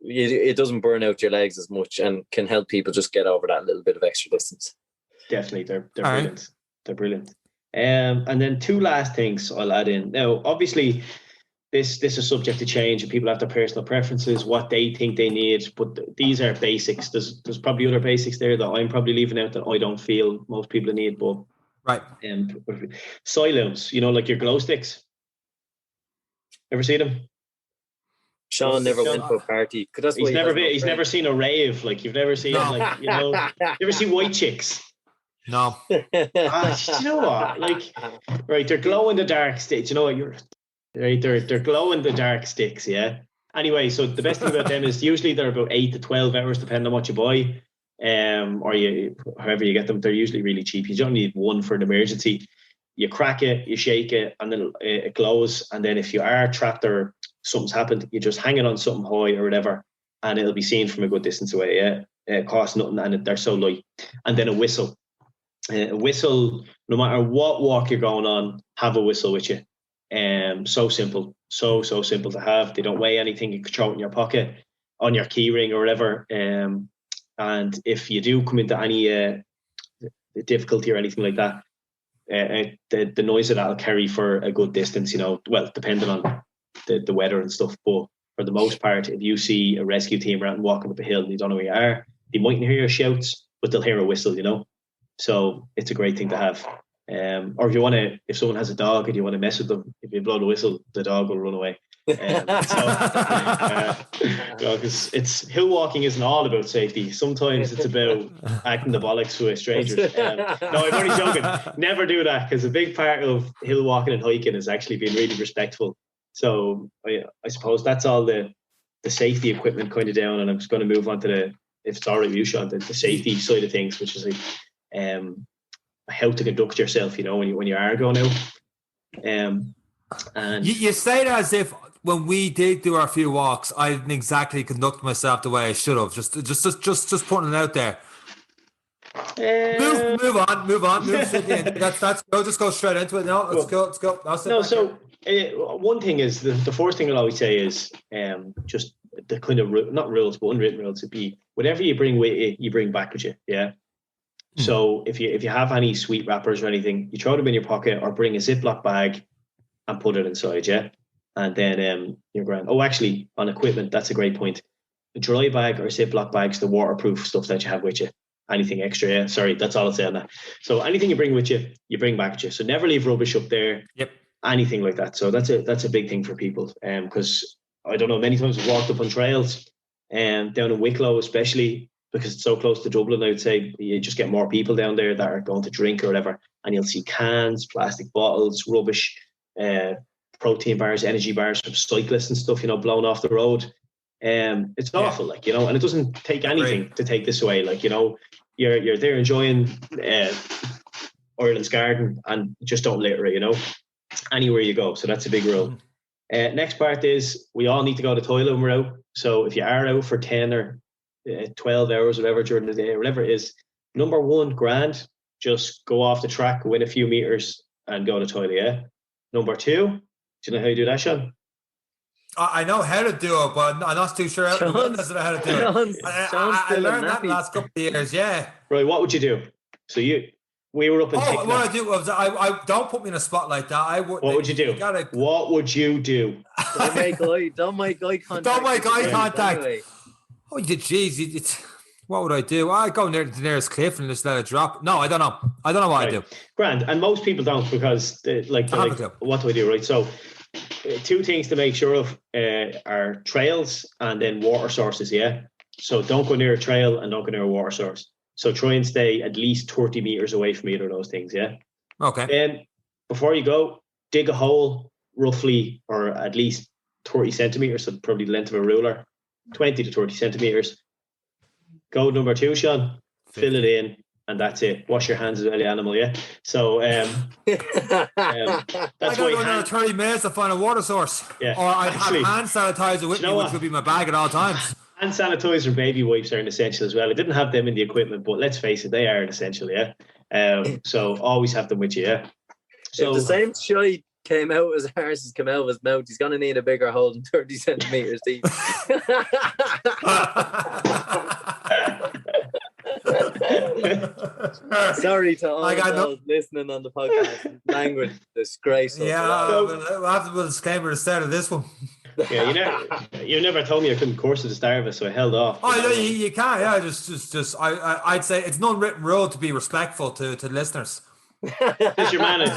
It doesn't burn out your legs as much and can help people just get over that little bit of extra distance. Definitely, they're brilliant. Right. They're brilliant. And then two last things I'll add in. Now, obviously, this is subject to change, and people have their personal preferences, what they think they need. But these are basics. There's probably other basics there that I'm probably leaving out that I don't feel most people need. But right, soil looms, you know, like your glow sticks. Ever see them? Sean never went to a party. He's never seen a rave. Like you've never seen like, you know, you ever see white chicks? No. You know what? Like, right, they're glow in the dark sticks. You know what? You're right. They're glow in the dark sticks. Yeah. Anyway, so the best thing about them is usually they're about 8 to 12 hours, depending on what you buy, or however you get them. They're usually really cheap. You don't need one for an emergency. You crack it, you shake it, and then it glows. And then if you are trapped or something's happened, you just hang it on something high or whatever, and it'll be seen from a good distance away. Yeah, it costs nothing, and they're so light. And then a whistle. A whistle, no matter what walk you're going on, have a whistle with you. So simple, so simple to have. They don't weigh anything. You can throw it in your pocket, on your key ring or whatever. And if you do come into any difficulty or anything like that, the noise of that will carry for a good distance. You know, well, depending on the weather and stuff, but for the most part, if you see a rescue team around walking up a hill and you don't know where you are, they mightn't hear your shouts, but they'll hear a whistle, you know. So it's a great thing to have. Or if someone has a dog and you want to mess with them, if you blow the whistle, the dog will run away. Because it's hill walking isn't all about safety. Sometimes it's about acting the bollocks with strangers. No, I'm only joking. Never do that, because a big part of hill walking and hiking is actually being really respectful. So I suppose that's all the safety equipment kind of down, and I'm just going to move on to if it's all right with you, Sean, the safety side of things, which is like how to conduct yourself, you know, when you are going out. And you say that as if when we did do our few walks, I didn't exactly conduct myself the way I should have. Just putting it out there. Move on. That's go. Just go straight into it. No, let's go. One thing is the first thing I'll always say is just the kind of not rules, but unwritten rules would be whatever you bring with you, you bring back with you. Yeah. So if you have any sweet wrappers or anything, you throw them in your pocket or bring a Ziploc bag and put it inside. Yeah. And then you're grand. Oh, actually, on equipment, that's a great point. A dry bag or Ziploc bags, the waterproof stuff that you have with you. Anything extra, yeah. Sorry, that's all I'll say on that. So anything you bring with you, you bring back with you. So never leave rubbish up there. Yep. Anything like that. So that's a big thing for people. Because I don't know, many times I've walked up on trails and down in Wicklow, especially because it's so close to Dublin, I would say you just get more people down there that are going to drink or whatever, and you'll see cans, plastic bottles, rubbish, protein bars, energy bars from cyclists and stuff, you know, blown off the road. It's awful, like, you know, and it doesn't take anything to take this away. Like, you know, you're there enjoying Ireland's garden, and just don't litter it, you know, anywhere you go. So that's a big rule. Next part is we all need to go to the toilet when we're out. So if you are out for 10 or 12 hours, whatever, during the day, or whatever it is, number one, grand, just go off the track, win a few meters and go to the toilet. Yeah. Number two, do you know how you do that, Sean? I know how to do it, but I'm not too sure how to do it. Sean's I still learned that in the nappy. last couple of years, yeah. Right, what would you do? So we were up in what I do was I don't put me in a spot like that. What would you do? What would you do? Don't make eye contact. Don't make eye contact. Anyway. Oh, jeez. What would I do? I'd go near the nearest cliff and just let it drop. No, I don't know. I don't know what I'd do. Grand. And most people don't because what do I do? Right. So two things to make sure of are trails and then water sources. Yeah. So don't go near a trail and don't go near a water source. So try and stay at least 30 meters away from either of those things. Yeah. Okay. Then before you go, dig a hole roughly or at least 30 centimeters. So probably the length of a ruler, 20 to 30 centimeters. Go number 2, Sean. Fill it in, and that's it. Wash your hands as well, animal. Yeah. So that's I got to go another 30 minutes to find a water source. Yeah. Or I'd have hand sanitizer with me, which would be my bag at all times. Hand sanitizer and baby wipes are an essential as well. I didn't have them in the equipment, but let's face it, they are an essential. Yeah. So always have them with you. Yeah. So if the same shite came out as ours has come out of his mouth, he's going to need a bigger hole than 30 centimeters deep. Sorry to all those listening on the podcast. Language disgraceful. Yeah, we'll have to put a disclaimer at the start of this one. Yeah, you never told me I couldn't curse at the start of it, so I held off. Oh, you can't. Yeah, just. I'd say it's no written rule to be respectful to listeners. It's your manners.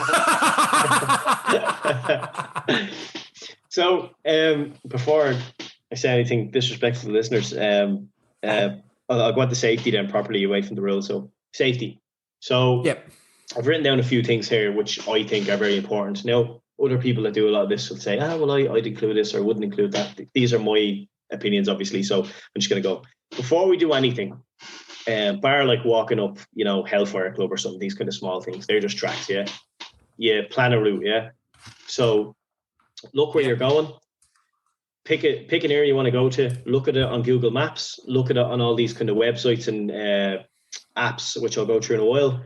So, before I say anything disrespectful to listeners, I'll go into safety then properly away from the rules. So, safety. So, yep. I've written down a few things here which I think are very important. Now, other people that do a lot of this will say, I'd include this or wouldn't include that. These are my opinions, obviously. So, I'm just going to go. Before we do anything, bar like walking up, Hellfire Club or something, these kind of small things, they're just tracks, yeah? Yeah, plan a route, yeah? So, look where you're going. Pick an area you want to go to. Look at it on Google Maps. Look at it on all these kind of websites and apps, which I'll go through in a while.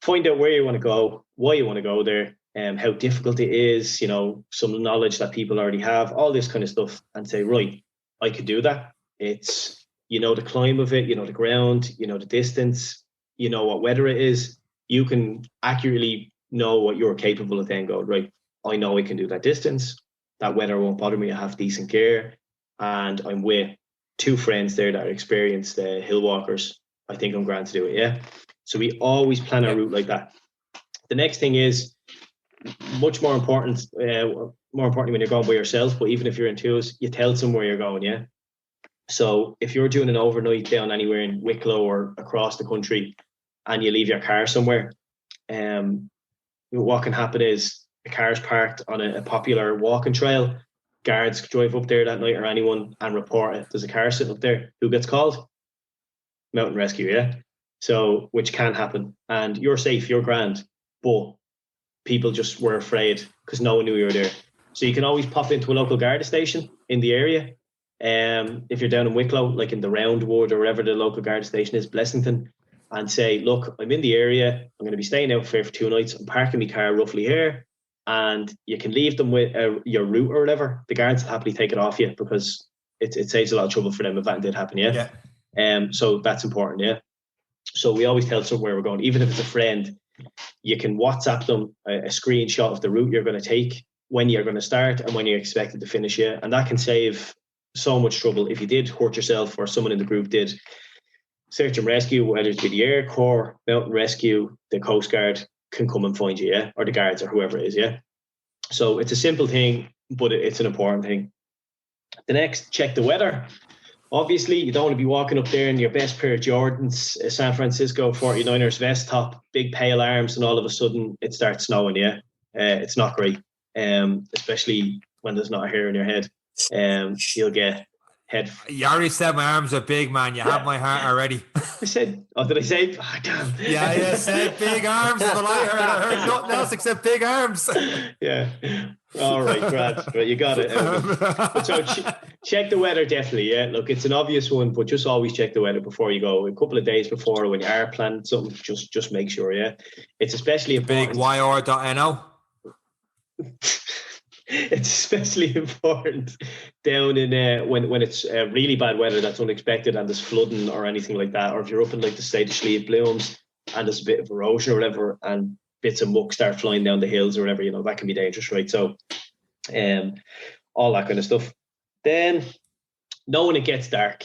Find out where you want to go, why you want to go there, how difficult it is, some knowledge that people already have, all this kind of stuff, and say, right, I could do that. It's, the climb of it, the ground, the distance, what weather it is. You can accurately know what you're capable of, then go, right, I know I can do that distance. That weather won't bother me. I have decent gear, and I'm with 2 friends there that are experienced hill walkers. I think I'm grand to do it. Yeah. So we always plan a route like that. The next thing is much more important. More importantly when you're going by yourself, but even if you're in twos, you tell someone where you're going. Yeah. So if you're doing an overnight down anywhere in Wicklow or across the country, and you leave your car somewhere, what can happen is the car's parked on a popular walking trail. Guards drive up there that night, or anyone, and report it. There's a car sitting up there. Who gets called? Mountain rescue, yeah? So, which can happen. And you're safe, you're grand. But people just were afraid because no one knew you were there. So you can always pop into a local Garda station in the area. If you're down in Wicklow, like in the Roundwood or wherever the local Garda station is, Blessington, and say, look, I'm in the area. I'm going to be staying out for 2 nights. I'm parking my car roughly here. And you can leave them with your route or whatever. The guards will happily take it off you because it saves a lot of trouble for them if that did happen, yeah? So that's important, yeah? So we always tell someone where we're going. Even if it's a friend, you can WhatsApp them a screenshot of the route you're going to take, when you're going to start and when you're expected to finish, yeah? And that can save so much trouble. If you did hurt yourself or someone in the group did, search and rescue, whether it's the Air Corps, Mountain Rescue, the Coast Guard, can come and find you, yeah? Or the guards or whoever it is, yeah? So it's a simple thing, but it's an important thing. The next, check the weather. Obviously, you don't want to be walking up there in your best pair of Jordans, San Francisco 49ers vest top, big pale arms, and all of a sudden it starts snowing, yeah? It's not great, especially when there's not a hair in your head. You'll get head. You already said my arms are big, man. You have my heart already. I said, did I say? Oh, damn. Yeah, you said big arms. But I heard nothing else except big arms. Yeah. All right, Brad. Right, you got it. So check the weather, definitely. Yeah. Look, it's an obvious one, but just always check the weather before you go. A couple of days before, when you are planning something, just make sure. Yeah. It's especially important. Big YR.no. it's especially important down in when it's really bad weather that's unexpected and there's flooding or anything like that, or if you're up in like the state of Slieve Blooms and there's a bit of erosion or whatever and bits of muck start flying down the hills or whatever, that can be dangerous, right? So all that kind of stuff. Then know when it gets dark.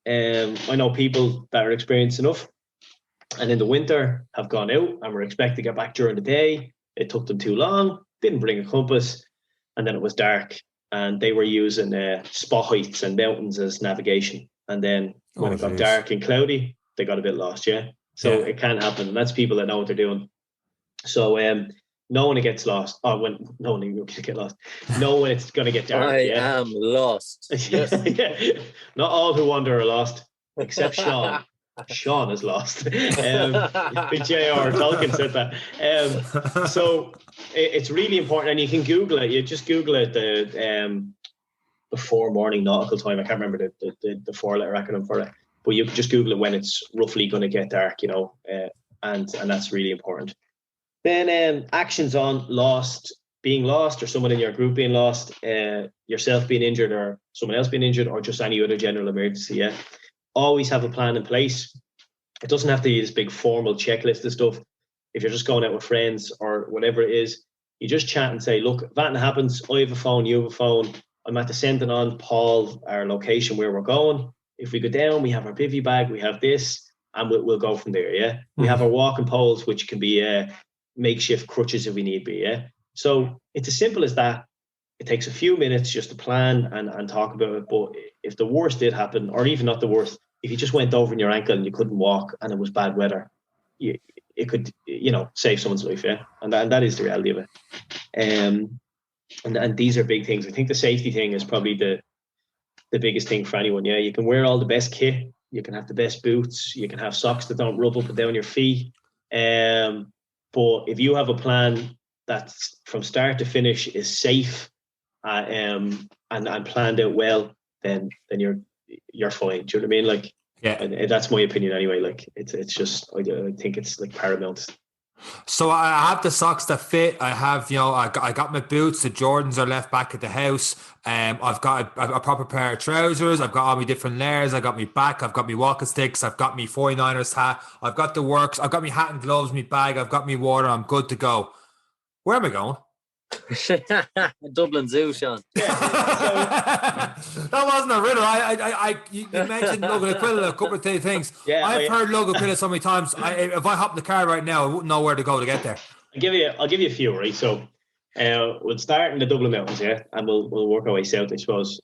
I know people that are experienced enough and in the winter have gone out and were expected to get back during the day. It took them too long, didn't bring a compass, and then it was dark and they were using spot heights and mountains as navigation. And then when it got dark and cloudy, they got a bit lost, So it can happen. And that's people that know what they're doing. So know when it gets lost. Oh, when no one will get lost. Know when it's going to get dark. I am lost. Yes. Not all who wander are lost, except Sean. Sean is lost. J.R. Tolkien said that. So it's really important, and you can Google it. You just Google it, the before morning nautical time. I can't remember the 4-letter acronym for it, but you just Google it when it's roughly going to get dark, and that's really important. Then actions on being lost, or someone in your group being lost, yourself being injured, or someone else being injured, or just any other general emergency. Always have a plan in place. It doesn't have to be this big formal checklist of stuff. If you're just going out with friends or whatever it is, you just chat and say, look, if that happens, I have a phone, you have a phone. I'm at the sending on Paul our location where we're going. If we go down, we have our bivvy bag, we have this, and we'll go from there, We have our walking poles, which can be makeshift crutches if we need be, So it's as simple as that. It takes a few minutes just to plan and talk about it. But if the worst did happen, or even not the worst, if you just went over in your ankle and you couldn't walk and it was bad weather, it could, save someone's life, And that is the reality of it. And these are big things. I think the safety thing is probably the biggest thing for anyone. You can wear all the best kit. You can have the best boots. You can have socks that don't rub up and down your feet. But if you have a plan that's from start to finish is safe, and planned out well, then you're fine. Do you know what I mean? Like, and that's my opinion anyway. Like, it's just I think it's like paramount. So I have the socks that fit. I have, I got my boots. The Jordans are left back at the house. I've got a proper pair of trousers. I've got all my different layers. I got my back. I've got my walking sticks. I've got my 49ers hat. I've got the works. I've got my hat and gloves, my bag. I've got my water. I'm good to go. Where am I going? Dublin Zoo, Sean. That wasn't a riddle. You mentioned Logan-Aquila, a couple of things. I've heard Logan-Aquila so many times. If I hop in the car right now, I wouldn't know where to go to get there. I'll give you a few, right? So we'll start in the Dublin Mountains, and we'll work our way south, I suppose.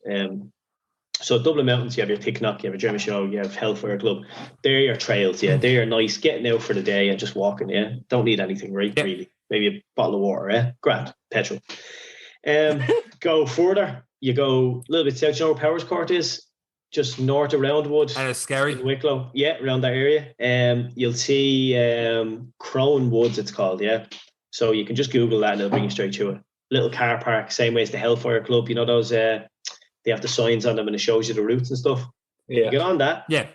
So Dublin Mountains, you have your Ticknock, you have your Jermishow, you have Hellfire Club. They're your trails, They're nice, getting out for the day and just walking, Don't need anything, right? Really. Maybe a bottle of water, grand, petrol. Go further, you go a little bit south. You know where Powers Court is? Just north of Roundwood. And it's scary. In Wicklow. Yeah, around that area. You'll see Crone Woods, it's called, So you can just Google that and it'll bring you straight to it. Little car park, same way as the Hellfire Club. You know those, they have the signs on them and it shows you the routes and stuff. Yeah. You get on that. Yeah.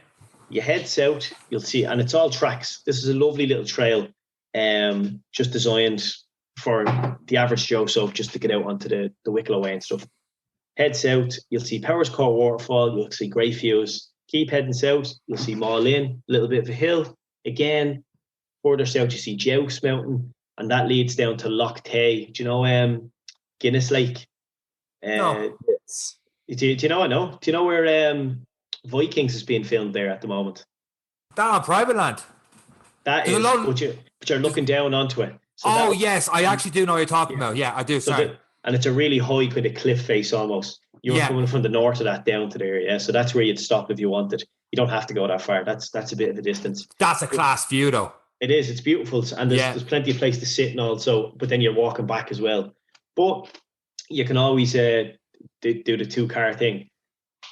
You head south, you'll see, and it's all tracks. This is a lovely little trail. Just designed for the average Joe, so just to get out onto the Wicklow Way and stuff. Head south, you'll see Powers Court Waterfall, you'll see Grey Fuse. Keep heading south, you'll see Mall Inn, a little bit of a hill. Again, further south, you see Jouse Mountain, and that leads down to Loch Tay. Do you know Guinness Lake? No. Do you know? I know. Do you know where Vikings is being filmed there at the moment? That on private land. That is, but you're looking down onto it. So yes, I actually do know what you're talking about. Yeah, I do. Sorry. And it's a really high kind of cliff face almost. You're coming from the north of that down to there, so that's where you'd stop if you wanted. You don't have to go that far. That's a bit of a distance. That's a class view, though. It is. It's beautiful, and there's plenty of place to sit and all. So, but then you're walking back as well. But you can always do the 2-car thing.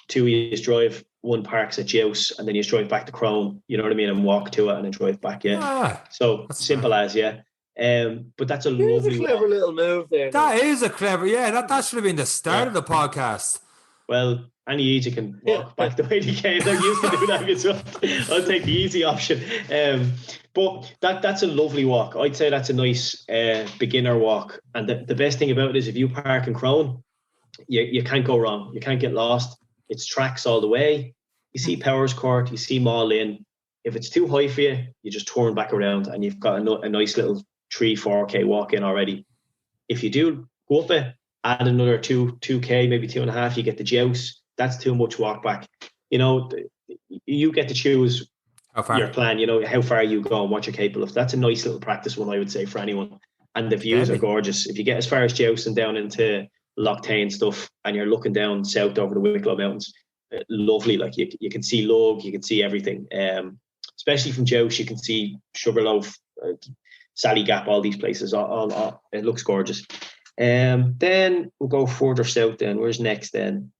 2 years drive. 1 parks at Jouse, and then you just drive back to Crone, you know what I mean, and walk to it and then drive back, So simple as, but that's a lovely clever little move there. That is a clever, that should have been the start of the podcast. Well, any easy can walk back the way they came. They're used to do that, so I'll take the easy option. But that's a lovely walk. I'd say that's a nice beginner walk. And the best thing about it is if you park in Crone, you can't go wrong. You can't get lost. It's tracks all the way. You see Powers Court, you see Mall Inn. If it's too high for you, you just turn back around and you've got a nice little 3-4K walk in already. If you do go up it, add another 2K, maybe 2.5, you get the Jouse. That's too much walk back. You know, you get to choose your plan, you know, how far you go and what you're capable of. That's a nice little practice one, I would say, for anyone. And the views are gorgeous. If you get as far as Jouse and down into Lochtane stuff and you're looking down south over the Wicklow Mountains, lovely. Like you can see Lug, you can see everything. Especially from Jouse, you can see Sugarloaf, Sally Gap, all these places. All it looks gorgeous. Then we'll go further south. Then where's next? Then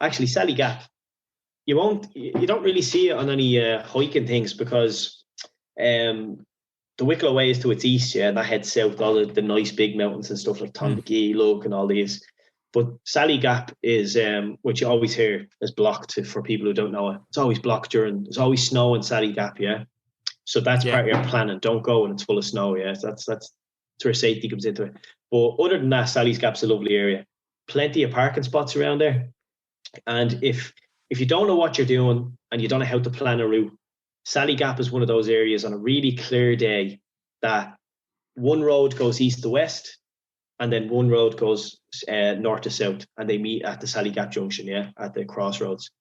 actually Sally Gap. You don't really see it on any hiking things because the Wicklow Way is to its east, and that heads south, all the nice big mountains and stuff like Tonbagee, Lug, and all these. But Sally Gap is, which you always hear is blocked for people who don't know it. It's always blocked there's always snow in Sally Gap, yeah. So that's part of your planning. Don't go when it's full of snow, yeah. That's where safety comes into it. But other than that, Sally's Gap's a lovely area. Plenty of parking spots around there. And if you don't know what you're doing and you don't know how to plan a route, Sally Gap is one of those areas on a really clear day that one road goes east to west and then one road goes north to south, and they meet at the Sally Gap Junction, yeah, at the crossroads.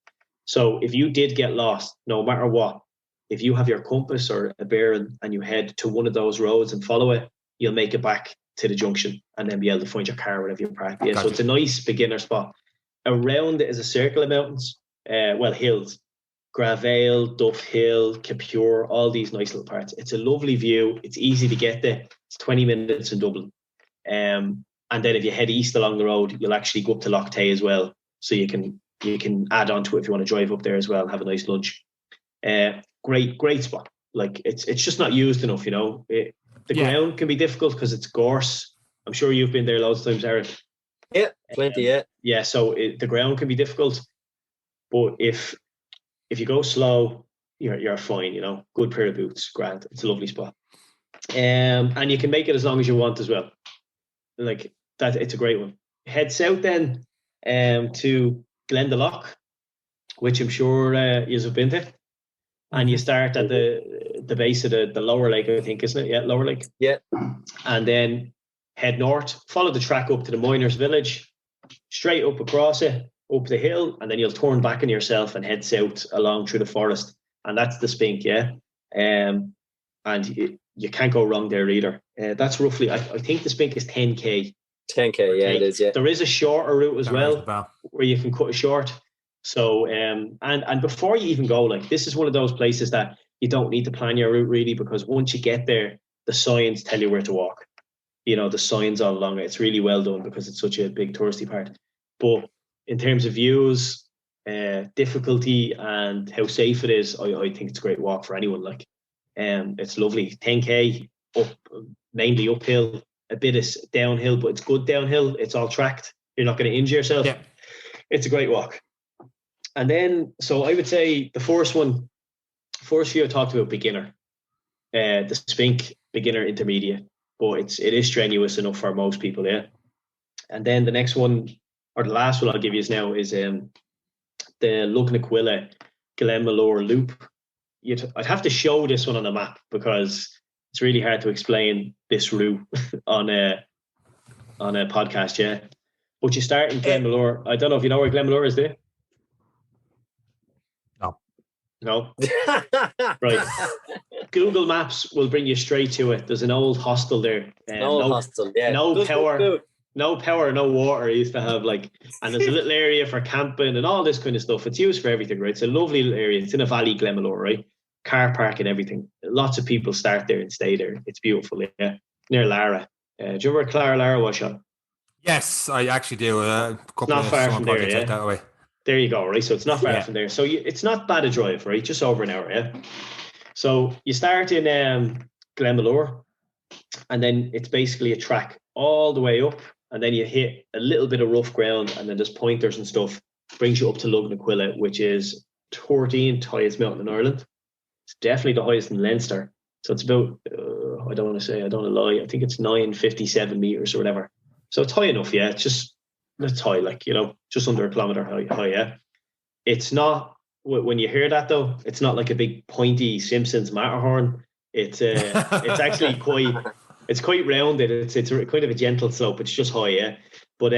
So if you did get lost, no matter what, if you have your compass or a bearing and you head to one of those roads and follow it, you'll make it back to the junction and then be able to find your car wherever you park. Yeah, so it's a nice beginner spot. Around it is a circle of mountains, hills. Gravale, Duff Hill, Capure, all these nice little parts. It's a lovely view. It's easy to get there. It's 20 minutes in Dublin. And then if you head east along the road, you'll actually go up to Lochtane as well. So you can add on to it if you want to drive up there as well and have a nice lunch. Great spot. Like it's just not used enough, you know. The ground can be difficult because it's gorse. I'm sure you've been there loads of times, Eric. Yeah, plenty, Yeah, so the ground can be difficult. But if you go slow, you're fine, you know. Good pair of boots, grand. It's a lovely spot. And you can make it as long as you want as well. Like that, it's a great one. Head south then to Glendalough, which I'm sure you've been to. And you start at the base of the lower lake, I think, isn't it? Yeah, lower lake. Yeah. And then head north, follow the track up to the miners' village, straight up across it, up the hill, and then you'll turn back on yourself and head south along through the forest. And that's the Spink, yeah. And you can't go wrong there either. That's roughly, I think the Spink is 10K. 10K, yeah, it is, yeah. There is a shorter route as well, where you can cut it short. So, and before you even go, like, this is one of those places that you don't need to plan your route really, because once you get there, the signs tell you where to walk. You know, the signs all along it. It's really well done because it's such a big touristy part. But in terms of views, difficulty and how safe it is, I think it's a great walk for anyone. Like, it's lovely. 10K up, mainly uphill, a bit of downhill, but it's good downhill. It's all tracked. You're not going to injure yourself. Yeah. It's a great walk. And then, so I would say the first few I talked about beginner, the Spink, beginner, intermediate, but it is strenuous enough for most people, yeah. And then the next one, or the last one I'll give you now is the Lugnaquilla Glenmalure Loop. I'd have to show this one on a map because it's really hard to explain this route on a podcast, yeah. But you start in Glenmalure. I don't know if you know where Glenmalure is, do you? No. Right. Google Maps will bring you straight to it. There's an old hostel there. Hostel, yeah. No power, no water. I used to have and there's a little area for camping and all this kind of stuff. It's used for everything, right? It's a lovely little area. It's in a valley, Glenmalure, right? Car park and everything. Lots of people start there and stay there. It's beautiful, yeah. Near Lara. Do you remember where Lara was, Sean? Yes, I actually do. Not far from there, yeah. That way. There you go, right? So it's not far from there. So it's not bad a drive, right? Just over an hour, yeah? So you start in Glenmalure, and then it's basically a track all the way up, and then you hit a little bit of rough ground, and then there's pointers and stuff, brings you up to Lugnaquilla, which is 13th highest mountain in Ireland. It's definitely the highest in Leinster. So it's about, I don't want to lie, I think it's 957 meters or whatever. So it's high enough, yeah. It's high, like, you know, just under a kilometer high, yeah. It's not, when you hear that though, it's not like a big pointy Simpsons Matterhorn. It's actually quite rounded. It's kind of a gentle slope. It's just high, yeah. But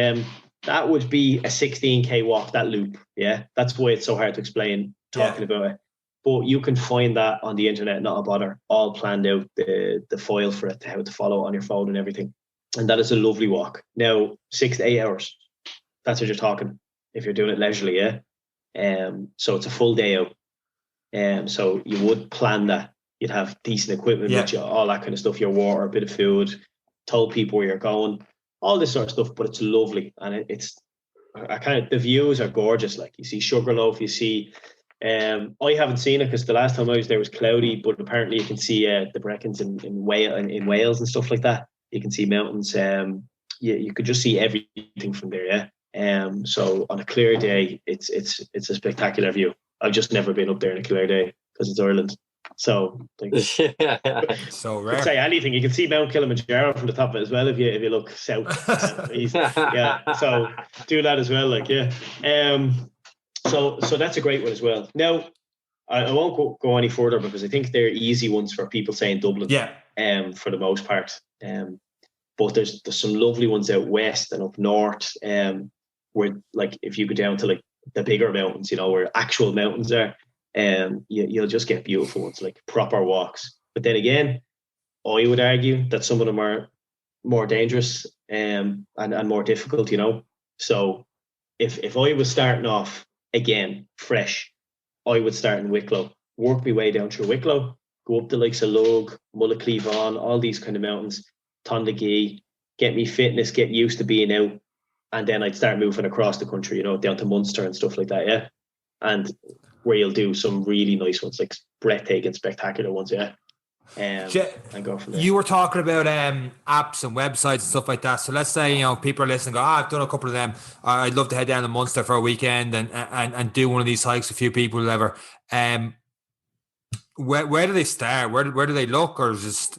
that would be a 16k walk, that loop, yeah. That's why it's so hard to explain talking about it. But you can find that on the internet, not a bother, all planned out, the foil for it, how to follow it on your phone and everything. And that is a lovely walk. Now, 6 to 8 hours. That's what you're talking if you're doing it leisurely, yeah. So it's a full day out. So you would plan that. You'd have decent equipment with you, all that kind of stuff, your water, a bit of food, told people where you're going, all this sort of stuff, but it's lovely. And the views are gorgeous. Like, you see Sugarloaf, you see, I haven't seen it because the last time I was there was cloudy, but apparently you can see the Brecons in Wales and stuff like that. You can see mountains. You could just see everything from there, yeah. So on a clear day, it's a spectacular view. I've just never been up there on a clear day because it's Ireland. So so rare. Could say anything. You can see Mount Kilimanjaro from the top of it as well if you look south, east. Yeah. So do that as well, like, yeah. So that's a great one as well. Now, I won't go any further because I think they're easy ones for people saying Dublin. Yeah. For the most part. But there's some lovely ones out west and up north. Where, like, if you go down to like the bigger mountains, you know, where actual mountains are, you'll just get beautiful ones, like proper walks. But then again, I would argue that some of them are more dangerous and more difficult, you know. So if I was starting off again fresh, I would start in Wicklow, work my way down through Wicklow, go up the likes of Lug, Mullacleavon, all these kind of mountains, Tondagee, get me fitness, get used to being out, and then I'd start moving across the country, you know, down to Munster and stuff like that, yeah. And where you'll do some really nice ones, like breathtaking, spectacular ones, yeah. And go from there. You were talking about apps and websites and stuff like that. So let's say, you know, people are listening, go, I've done a couple of them. I'd love to head down to Munster for a weekend and do one of these hikes, a few people, whatever. Where do they start? Where do they look? Or is just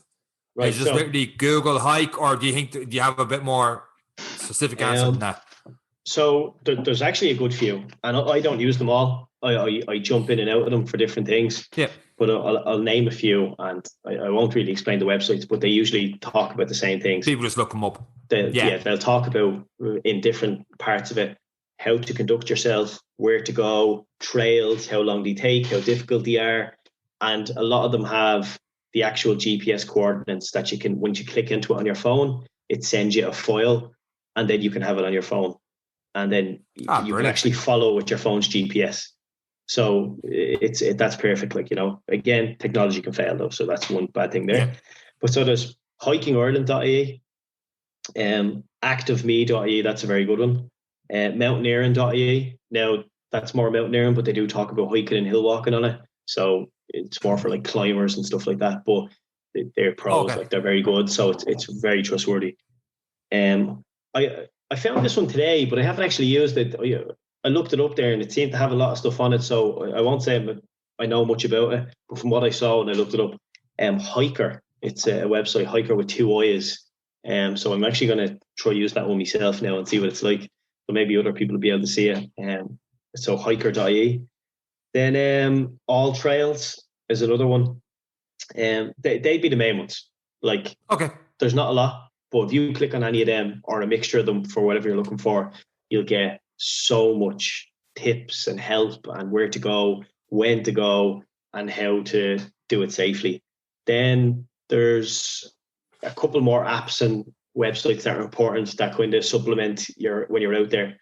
literally Google hike, or do you have a bit more specific answer than that? So there's actually a good few, and I don't use them all. I jump in and out of them for different things. Yeah. But I'll name a few, and I won't really explain the websites, but they usually talk about the same things. People just look them up. They'll talk about, in different parts of it, how to conduct yourself, where to go, trails, how long they take, how difficult they are. And a lot of them have the actual GPS coordinates that you can, once you click into it on your phone, it sends you a file, and then you can have it on your phone. And then you can actually follow with your phone's GPS. So that's perfect. Like, you know, again, technology can fail though. So that's one bad thing there. Yeah. But so there's hikingireland.ie, activeme.ie. That's a very good one. Mountaineering.ie. Now that's more mountaineering, but they do talk about hiking and hill walking on it. So it's more for like climbers and stuff like that. But they're pros, like they're very good. So it's very trustworthy. I found this one today, but I haven't actually used it. I looked it up there, and it seemed to have a lot of stuff on it. So I won't say I know much about it, but from what I saw when I looked it up, Hiker. It's a website, Hiker with 2 I's. So I'm actually going to try use that one myself now and see what it's like. So maybe other people will be able to see it. So hiker.ie. Then All Trails is another one. They'd be the main ones. Like, there's not a lot, but if you click on any of them or a mixture of them for whatever you're looking for, you'll get so much tips and help and where to go, when to go, and how to do it safely. Then there's a couple more apps and websites that are important that kind of supplement when you're out there.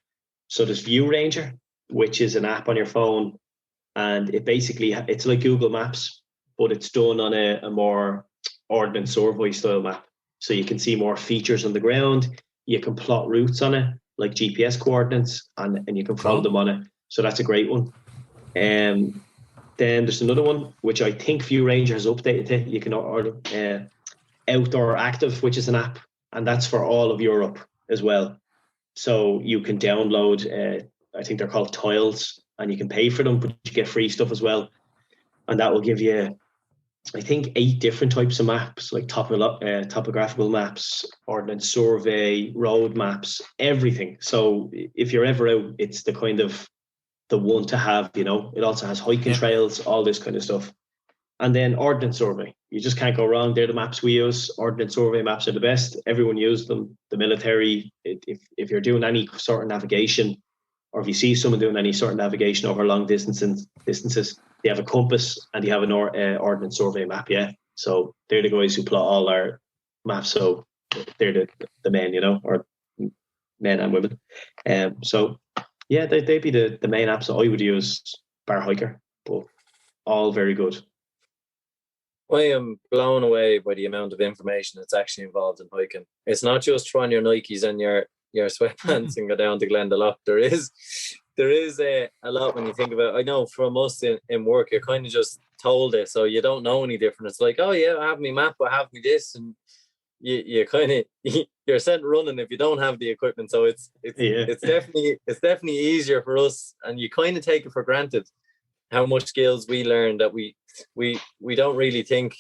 So there's View Ranger, which is an app on your phone, and it's like Google Maps, but it's done on a more ordnance survey style map. So you can see more features on the ground. You can plot routes on it, like GPS coordinates, and you can follow them on it. So that's a great one. Then there's another one, which I think View Ranger has updated it. You can order Outdoor Active, which is an app, and that's for all of Europe as well. So you can download I think they're called tiles, and you can pay for them, but you get free stuff as well. And that will give you, I think, 8 different types of maps, like topographical maps, ordnance survey, road maps, everything. So if you're ever out, it's the kind of the one to have, you know. It also has hiking trails, all this kind of stuff. And then ordnance survey. You just can't go wrong. They're the maps we use. Ordnance survey maps are the best. Everyone uses them. The military, if you're doing any sort of navigation, or if you see someone doing any sort of navigation over long distances, they have a compass and they have an ordnance survey map. Yeah, so they're the guys who plot all our maps. So they're the men, you know, or men and women. So yeah, they'd be the main apps that I would use, bar hiker, but all very good. I am blown away by the amount of information that's actually involved in hiking. It's not just throwing your Nikes and your sweatpants and go down to Glendalough. There is a lot when you think about it. I know from us in work, you're kind of just told it, so you don't know any different. It's like, oh yeah, I have my map, I have me this, and you kind of you're sent running if you don't have the equipment. So it's definitely easier for us, and you kind of take it for granted how much skills we learn that we don't really think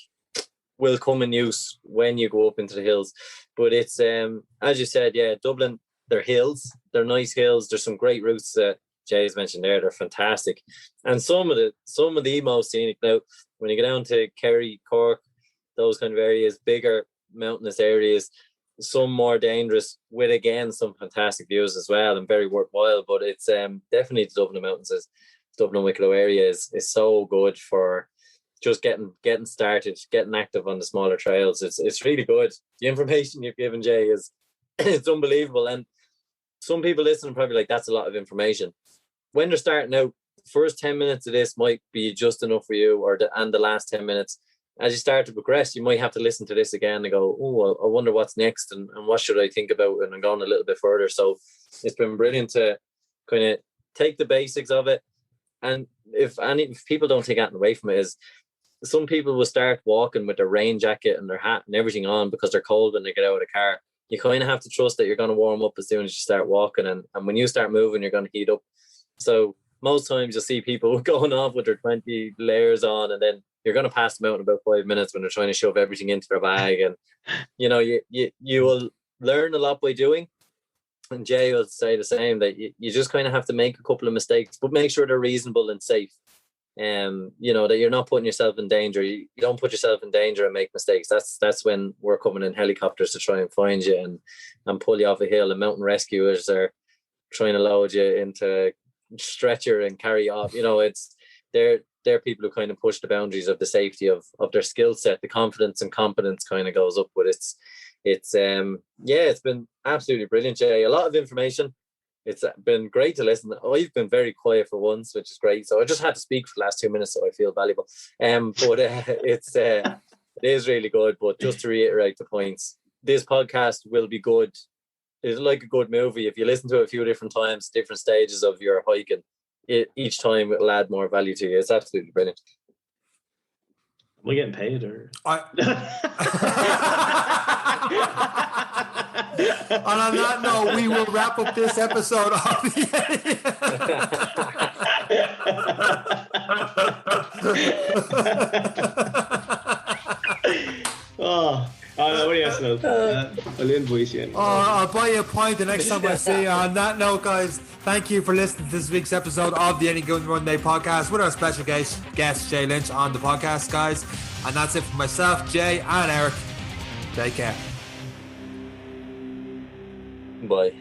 will come in use when you go up into the hills. But it's as you said, yeah, Dublin, they're hills, they're nice hills. There's some great routes that Jay's mentioned there. They're fantastic, and some of the most scenic. Now, when you go down to Kerry, Cork, those kind of areas, bigger mountainous areas, some more dangerous, with again some fantastic views as well and very worthwhile. But it's definitely the Dublin Mountains, Dublin Wicklow area is so good for just getting started, getting active on the smaller trails. It's really good. The information you've given, Jay, is it's unbelievable. And some people listening probably like, that's a lot of information. When they're starting out, the first 10 minutes of this might be just enough for you, and the last 10 minutes. As you start to progress, you might have to listen to this again and go, oh, I wonder what's next and what should I think about, and I'm going a little bit further. So it's been brilliant to kind of take the basics of it. And if people don't take anything away from it, is some people will start walking with their rain jacket and their hat and everything on because they're cold when they get out of the car. You kind of have to trust that you're going to warm up as soon as you start walking. And when you start moving, you're going to heat up. So most times you'll see people going off with their 20 layers on, and then you're going to pass them out in about 5 minutes when they're trying to shove everything into their bag. And, you know, you will learn a lot by doing. And Jay will say the same, that you just kind of have to make a couple of mistakes, but make sure they're reasonable and safe. You know, that you're not putting yourself in danger. You don't put yourself in danger and make mistakes. That's when we're coming in helicopters to try and find you and pull you off a hill, and mountain rescuers are trying to load you into a stretcher and carry you off. You know, they're people who kind of push the boundaries of the safety of their skill set. The confidence and competence kind of goes up, but it's been absolutely brilliant, Jay. A lot of information. It's been great to listen. I've been very quiet for once, which is great. So I just had to speak for the last 2 minutes, so I feel valuable. But it is really good. But just to reiterate the points, this podcast will be good. It's like a good movie. If you listen to it a few different times, different stages of your hiking, each time it'll add more value to you. It's absolutely brilliant. Am I getting paid or? And on that note, we will wrap up this episode of what else? I'll invoice you. I'll buy you a pint the next time I see you. On that note, guys, thank you for listening to this week's episode of the Any Given Monday podcast with our special guest Jay Lynch on the podcast, guys. And that's it for myself, Jay, and Eric. Take care. Bye.